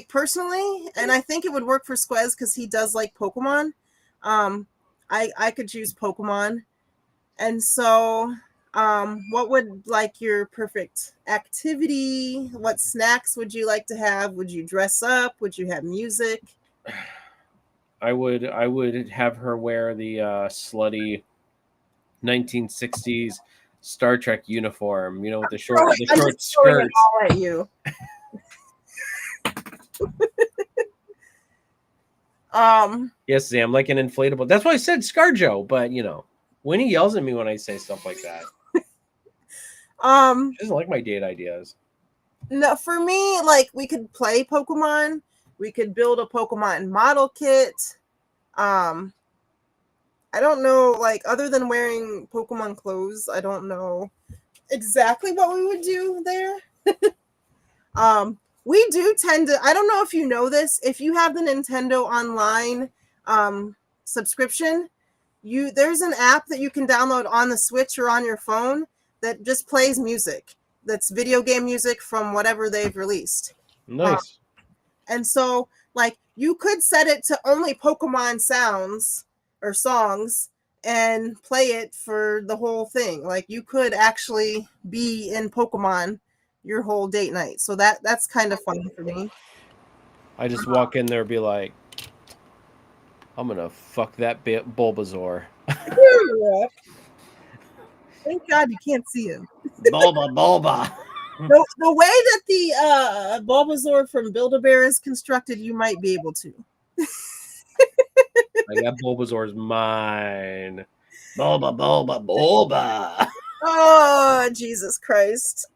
personally, and I think it would work for Squez because he does like Pokemon. I could choose Pokemon, and so what would like your perfect activity? What snacks would you like to have? Would you dress up? Would you have music? I would have her wear the slutty 1960s Star Trek uniform. With the short the I'm short just throwing it skirts. all at you. Yes, Sam, like an inflatable. That's why I said ScarJo. But when he yells at me when I say stuff like that, um he doesn't like my date ideas. No, for me, like we could play Pokemon. We could build a Pokemon model kit. Um, I don't know, like other than wearing Pokemon clothes, I don't know exactly what we would do there. We do tend to. I don't know if you know this. If you have the Nintendo Online subscription, there's an app that you can download on the Switch or on your phone that just plays music. That's video game music from whatever they've released. Nice. And so, like, you could set it to only Pokemon sounds or songs and play it for the whole thing. Like, you could actually be in Pokemon your whole date night. So that's kind of fun for me. I just walk in there and be like, I'm gonna fuck that Bulbasaur. Thank God you can't see him. Bulba. The way that the Bulbasaur from Build-A-Bear is constructed, you might be able to. Like that Bulbasaur's mine. Bulba. Oh, Jesus Christ.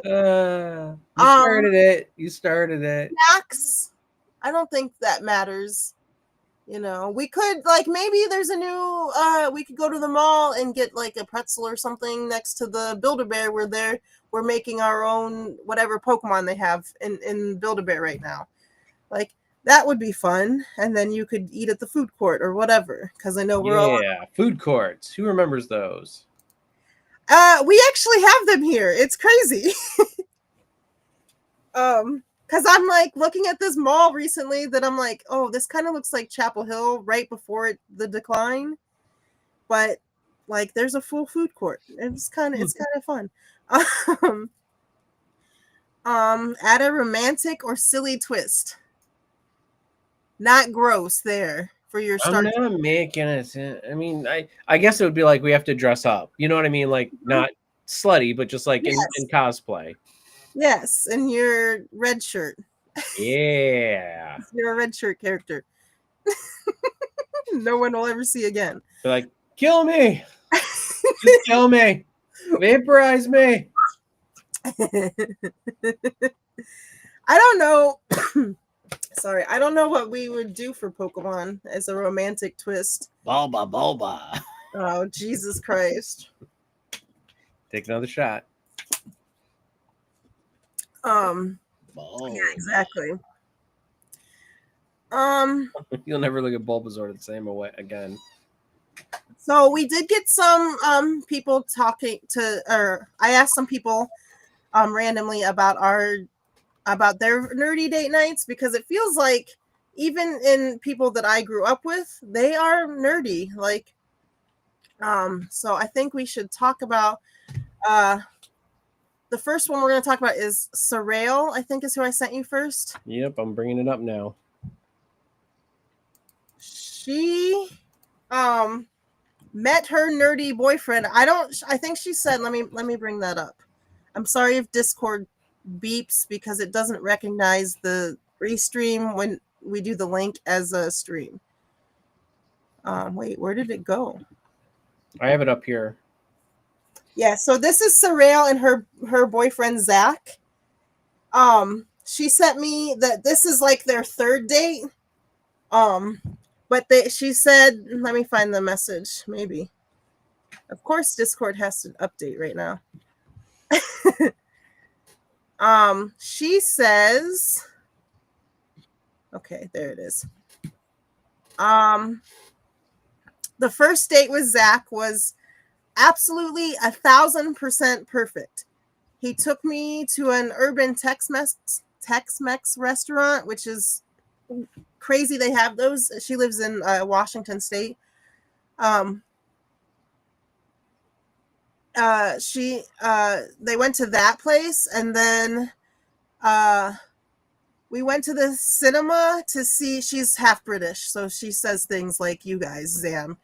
You started it. Snacks. I don't think that matters. You know, we could like maybe there's a new we could go to the mall and get like a pretzel or something next to the Build-A-Bear where we're making our own whatever Pokemon they have in Build-A-Bear right now. Like that would be fun, and then you could eat at the food court or whatever. Because I know we're all food courts. Who remembers those? we actually have them here. It's crazy. Because I'm like looking at this mall recently that I'm like, oh, this kind of looks like Chapel Hill right before the decline, but like there's a full food court. It's kind of fun. Add a romantic or silly twist. Not gross there for your start. I'm not making it. I mean, I guess it would be like we have to dress up. You know what I mean? Like not slutty, but just like in cosplay. Yes, in your red shirt. Yeah. You're a red shirt character. No one will ever see again. They're like, kill me. Just kill me. Vaporize me. I don't know. Sorry, I don't know what we would do for Pokemon as a romantic twist. Bulba. Oh, Jesus Christ. Take another shot. Yeah, exactly. You'll never look at Bulbasaur the same way again. So we did get some people talking to, or I asked some people randomly about their nerdy date nights, because it feels like even in people that I grew up with, they are nerdy. Like, so I think we should talk about the first one we're going to talk about is Sorrel, I think is who I sent you first. Yep, I'm bringing it up now. She met her nerdy boyfriend. I think she said, let me bring that up. I'm sorry if Discord beeps because it doesn't recognize the restream when we do the link as a stream. Wait, where did it go? I have it up here. Yeah, so this is Sorrel and her boyfriend Zach. She sent me that this is like their third date. But she said, let me find the message, maybe. Of course, Discord has to update right now. She says, okay, there it is. The first date with Zach was absolutely 1,000% perfect. He took me to an urban Tex-Mex restaurant, which is crazy. They have those. She lives in Washington State. They went to that place, and then we went to the cinema to see. She's half British, so she says things like "you guys, Zam."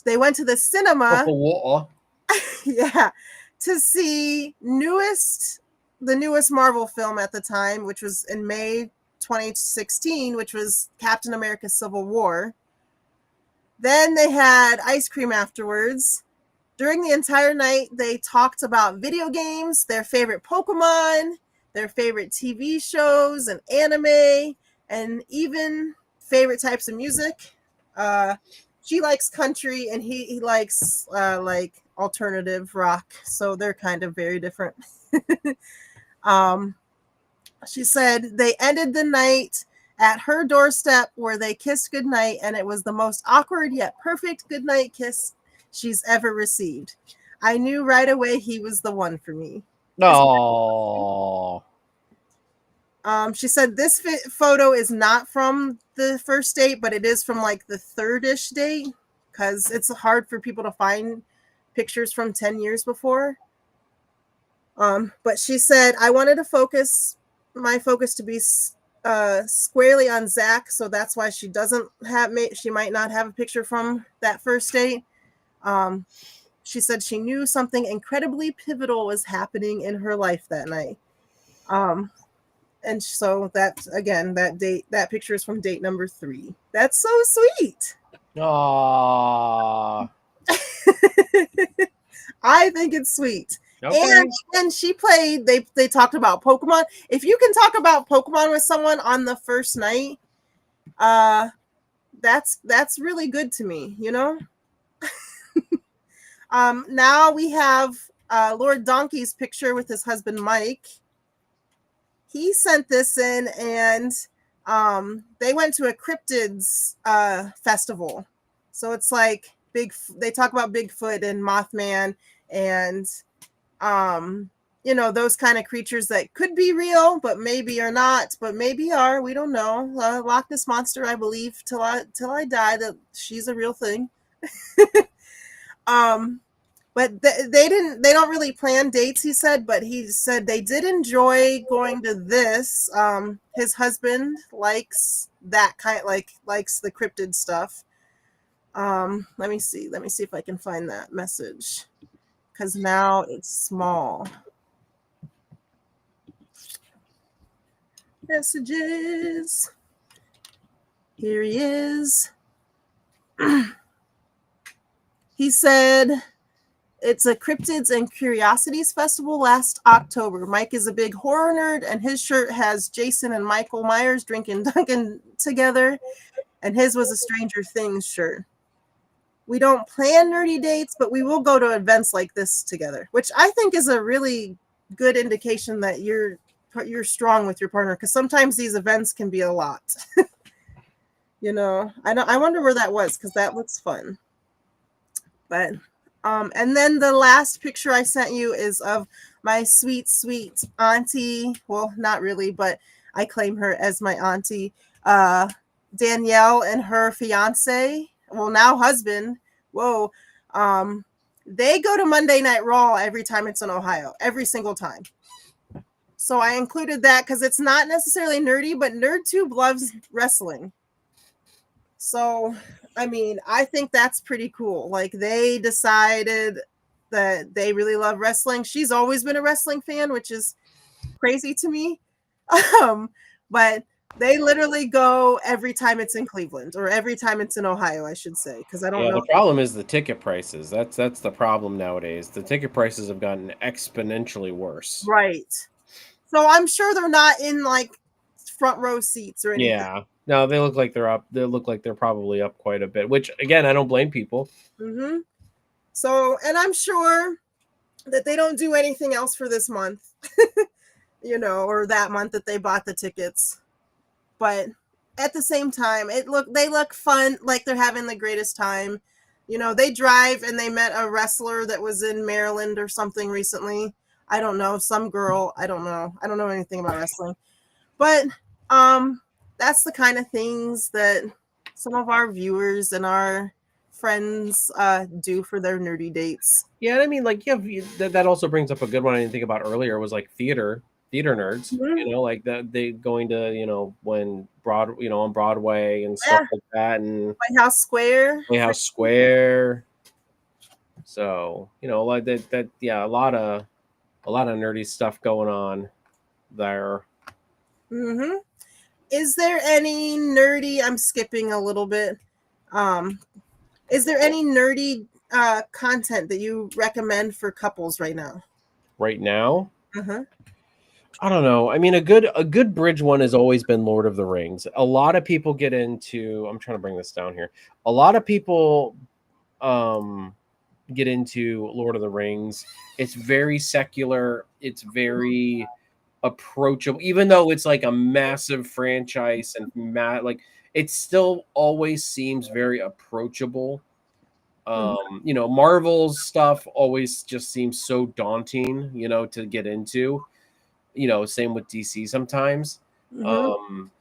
They went to the cinema. Yeah, to see the newest Marvel film at the time, which was in May 2016, which was Captain America Civil War. Then they had ice cream afterwards. During the entire night, they talked about video games, their favorite Pokemon, their favorite TV shows and anime, and even favorite types of music. She likes country and he likes like alternative rock, so they're kind of very different. She said they ended the night at her doorstep where they kissed goodnight, and it was the most awkward yet perfect goodnight kiss she's ever received. I knew right away he was the one for me. Oh. She said this photo is not from the first date, but it is from like the third-ish date, because it's hard for people to find pictures from 10 years before. But she said, I wanted to my focus to be squarely on Zach, so that's why she might not have a picture from that first date. She said she knew something incredibly pivotal was happening in her life that night. And so that picture is from date number 3. That's so sweet. Aww. I think it's sweet. And Okay. she played. They talked about Pokemon. If you can talk about Pokemon with someone on the first night, uh, that's really good to me. You know. Now we have Lord Donkey's picture with his husband Mike. He sent this in, and they went to a cryptids festival. So it's like they talk about Bigfoot and Mothman and those kind of creatures that could be real, but maybe are not, but maybe are. We don't know. Loch Ness monster, I believe, till I die, that she's a real thing. um, but they don't really plan dates, he said, but he said they did enjoy going to this. His husband likes that kind, likes the cryptid stuff. Let me see if I can find that message, because now it's small. Messages. Here he is. He said it's a Cryptids and Curiosities Festival last October. Mike is a big horror nerd, and his shirt has Jason and Michael Myers drinking Dunkin' together, and his was a Stranger Things shirt. We don't plan nerdy dates, but we will go to events like this together, which I think is a really good indication that you're strong with your partner, because sometimes these events can be a lot. I wonder where that was, because that looks fun. But and then the last picture I sent you is of my sweet, sweet auntie. Well, not really, but I claim her as my auntie. Danielle and her fiance, well, now husband. Whoa. They go to Monday Night Raw every time it's in Ohio, every single time. So I included that because it's not necessarily nerdy, but NerdTube loves wrestling. So, I mean, I think that's pretty cool. Like, they decided that they really love wrestling. She's always been a wrestling fan, which is crazy to me. But they literally go every time it's in Cleveland, or every time it's in Ohio, I should say, because I don't Yeah, know. the problem is the ticket prices. That's the problem nowadays. The ticket prices have gotten exponentially worse. Right. So I'm sure they're not in like front row seats or anything. Yeah. No, they look like they're up. They look like they're probably up quite a bit, which again, I don't blame people. Mm-hmm. So, and I'm sure that they don't do anything else for this month, or that month that they bought the tickets. But at the same time, they look fun, like they're having the greatest time. They drive, and they met a wrestler that was in Maryland or something recently. I don't know, some girl. I don't know anything about wrestling. But that's the kind of things that some of our viewers and our friends do for their nerdy dates. Yeah, I mean, like, yeah, that also brings up a good one I didn't think about earlier was like theater nerds. Mm-hmm. Like that they going to when on Broadway and stuff Yeah, like that, and White House Square. Playhouse Square. So like that yeah, a lot of nerdy stuff going on there. Mm-hmm. Is there any nerdy? I'm skipping a little bit. Is there any nerdy content that you recommend for couples right now? Right now, Uh-huh. I don't know. I mean, a good bridge one has always been Lord of the Rings. A lot of people get into. I'm trying to bring this down here. A lot of people um get into Lord of the Rings. It's very secular. It's very approachable, even though it's like a massive franchise and like it still always seems very approachable. Marvel's stuff always just seems so daunting, to get into. Same with DC sometimes. Mm-hmm. Um,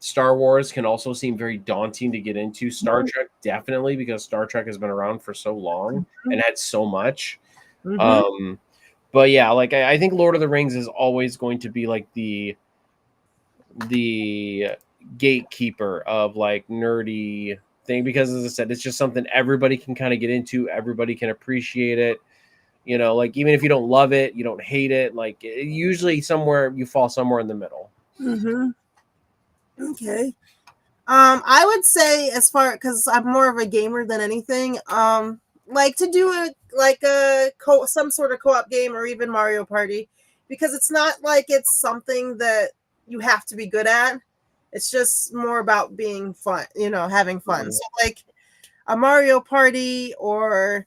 Star Wars can also seem very daunting to get into. Star Trek definitely, because Star Trek has been around for so long and had so much. Mm-hmm. But yeah, like I think Lord of the Rings is always going to be like the gatekeeper of like nerdy thing, because as I said, it's just something everybody can kind of get into. Everybody can appreciate it. Like even if you don't love it, you don't hate it. Like usually somewhere you fall somewhere in the middle. Mm-hmm. Okay. I would say, as far, because I'm more of a gamer than anything, like to do it like a some sort of co-op game or even Mario Party, because it's not like it's something that you have to be good at. It's just more about being fun, having fun. So like a Mario Party, or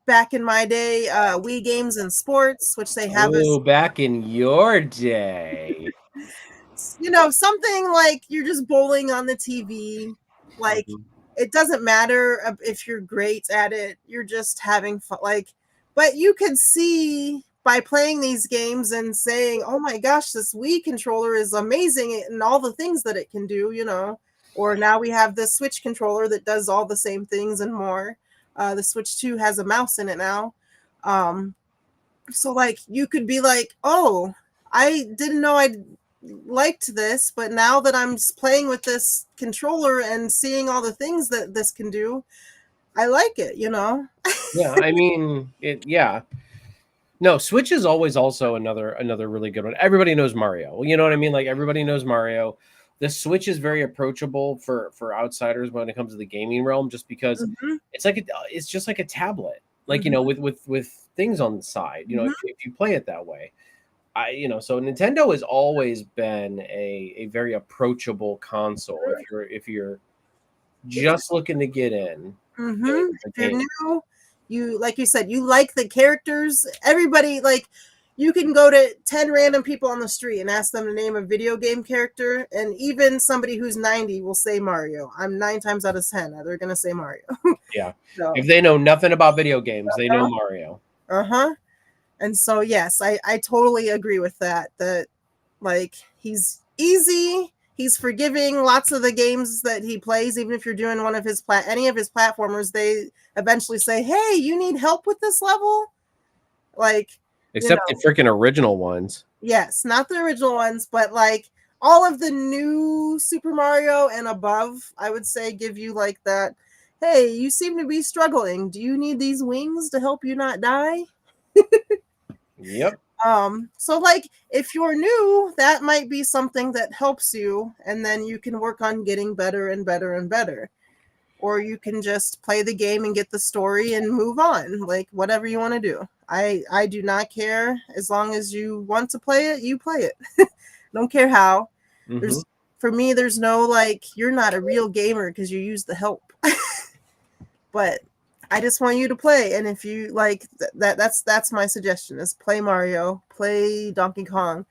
back in my day, Wii Games and Sports, which they have Oh, back in your day. something like you're just bowling on the TV. Like, Mhm. it doesn't matter if you're great at it, you're just having fun. Like, but you could see by playing these games and saying, oh my gosh, this Wii controller is amazing and all the things that it can do. Or now we have the Switch controller that does all the same things and more. The Switch 2 has a mouse in it now. So like you could be like, oh, I didn't know I liked this, but now that I'm playing with this controller and seeing all the things that this can do, I like it. Yeah, I mean, yeah. No, Switch is always also another really good one. Everybody knows Mario. You know what I mean? Like everybody knows Mario. The Switch is very approachable for outsiders when it comes to the gaming realm, just because Mm-hmm. it's just like a tablet, like Mm-hmm. with things on the side. Mm-hmm. If you play it that way, so Nintendo has always been a very approachable console. If you're just looking to get in, Mm-hmm. the If you're game. new, you like you said, you like the characters. Everybody, like, you can go to 10 random people on the street and ask them to name a video game character, and even somebody who's 90 will say Mario. I'm 9 times out of 10 they're gonna say Mario. Yeah, So if they know nothing about video games, they know Mario. uh-huh. And so yes, I totally agree with that. That, like, he's easy, he's forgiving. Lots of the games that he plays, even if you're doing one of his any of his platformers, they eventually say, hey, you need help with this level. Like, Except the freaking original ones. yes, not the original ones, but like all of the new Super Mario and above, I would say, give you like that, hey, you seem to be struggling, do you need these wings to help you not die? Yep. So like if you're new, that might be something that helps you, and then you can work on getting better and better and better. Or you can just play the game and get the story and move on. Like, whatever you want to do. I do not care. As long as you want to play it, you play it. Don't care how. Mm-hmm. There's For me, there's no like, you're not a real gamer because you use the help. But I just want you to play, and if you like that's my suggestion: is play Mario, play Donkey Kong,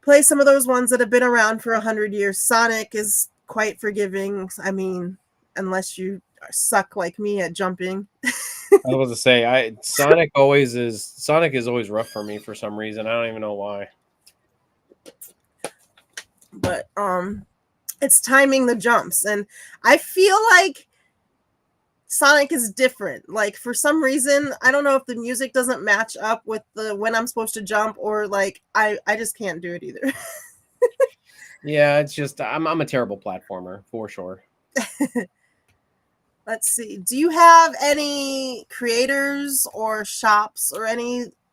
play some of those ones that have been around for 100 years. Sonic is quite forgiving. I mean, unless you suck like me at jumping. I was to say, Sonic is always rough for me for some reason. I don't even know why. But it's timing the jumps, and I feel like Sonic is different. Like, for some reason, I don't know if the music doesn't match up with the when I'm supposed to jump, or like I just can't do it either. Yeah, it's just I'm a terrible platformer for sure. Let's see. Do you have any creators or shops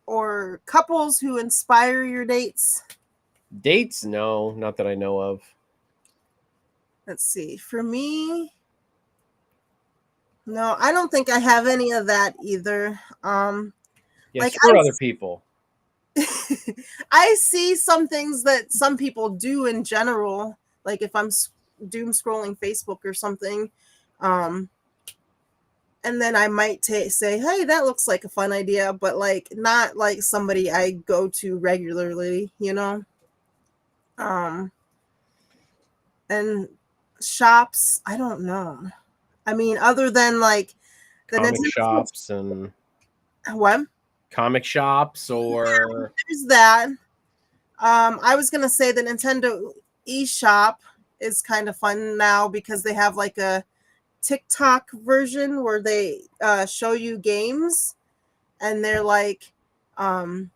or couples who inspire your dates? Dates? No, not that I know of. Let's see. For me, no, I don't think I have any of that either. Yeah, Like screw other people. I see some things that some people do in general. Like if I'm doom scrolling Facebook or something, um, and then I might say, "Hey, that looks like a fun idea," but like not like somebody I go to regularly. Um, and shops, I don't know. I mean, other than like the Comic Nintendo Switch, shops and what? comic shops or There's that. I was gonna say the Nintendo eShop is kind of fun now because they have like a TikTok version where they show you games, and they're like, um,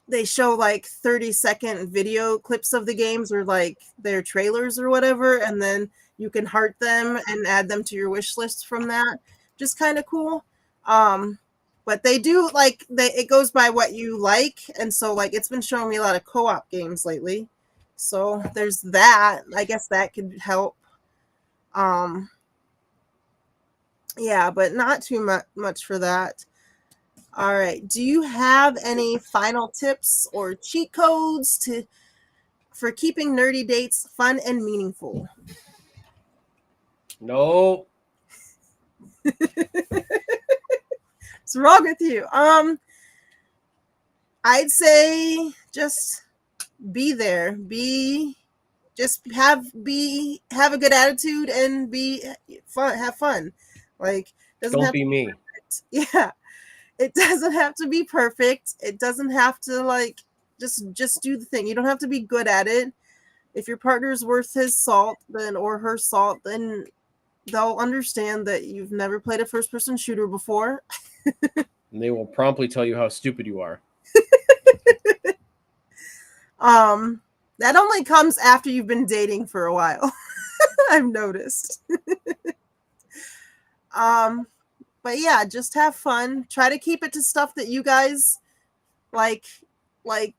they show like 30-second video clips of the games, or like their trailers or whatever, and then you can heart them and add them to your wish list from that. Just kind of cool. Um, but they do like it goes by what you like, and so like it's been showing me a lot of co-op games lately. So there's that. I guess that could help. Um, Yeah, but not too much for that. All right. Do you have any final tips or cheat codes to for keeping nerdy dates fun and meaningful? No, What's wrong with you? I'd say just be there. Have a good attitude and be fun. Have fun. Like doesn't don't have to be be me. perfect. Yeah, it doesn't have to be perfect. It doesn't have to like just do the thing. You don't have to be good at it. If your partner's worth his salt, then or her salt, then they'll understand that you've never played a first person shooter before. And they will promptly tell you how stupid you are. Um, that only comes after you've been dating for a while. I've noticed. Um, but yeah, just have fun. Try to keep it to stuff that you guys like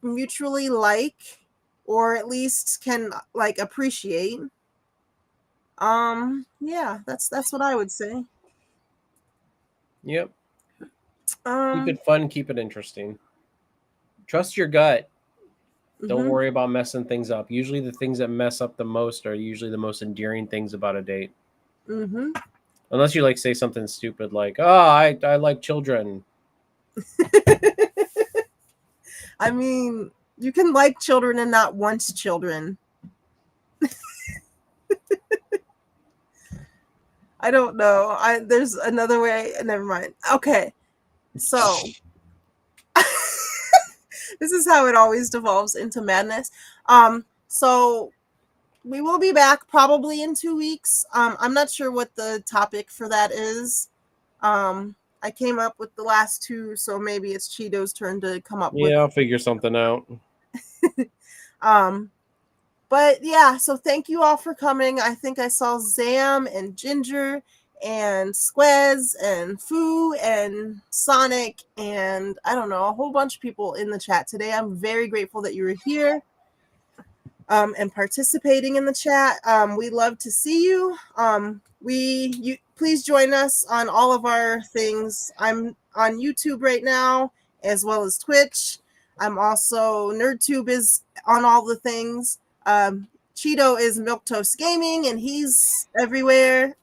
mutually like or at least can like appreciate. Yeah, that's what I would say. Yep. Keep Um it fun, keep it interesting. Trust your gut. Don't mhm worry about messing things up. Usually the things that mess up the most are usually the most endearing things about a date. mhm. Unless you like say something stupid like, "Oh, I like children." I mean, you can like children and not want children. I don't know. I there's another way. Never mind. Okay. So, this is how it always devolves into madness. So we will be back probably in 2 weeks. I'm not sure what the topic for that is. I came up with the last two, so maybe it's Cheeto's turn to come up with. Yeah, I'll figure something out. Um, but yeah, so thank you all for coming. I think I saw Zam and Ginger and Squez and Foo and Sonic and I don't know, a whole bunch of people in the chat today. I'm very grateful that you were here. And participating in the chat. We love to see you. You please join us on all of our things. I'm on YouTube right now, as well as Twitch. I'm also NerdTube is on all the things. Cheeto is Milquetoast Gaming, and he's everywhere.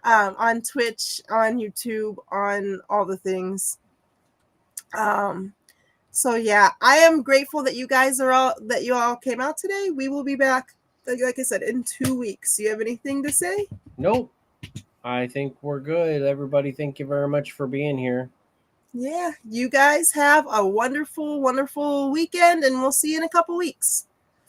On Twitch, on YouTube, on all the things. Um, so yeah, I am grateful that you all came out today. We will be back, like I said, in 2 weeks. Do you have anything to say? Nope. I think we're good. Everybody, thank you very much for being here. Yeah, you guys have a wonderful, wonderful weekend, and we'll see you in a couple weeks.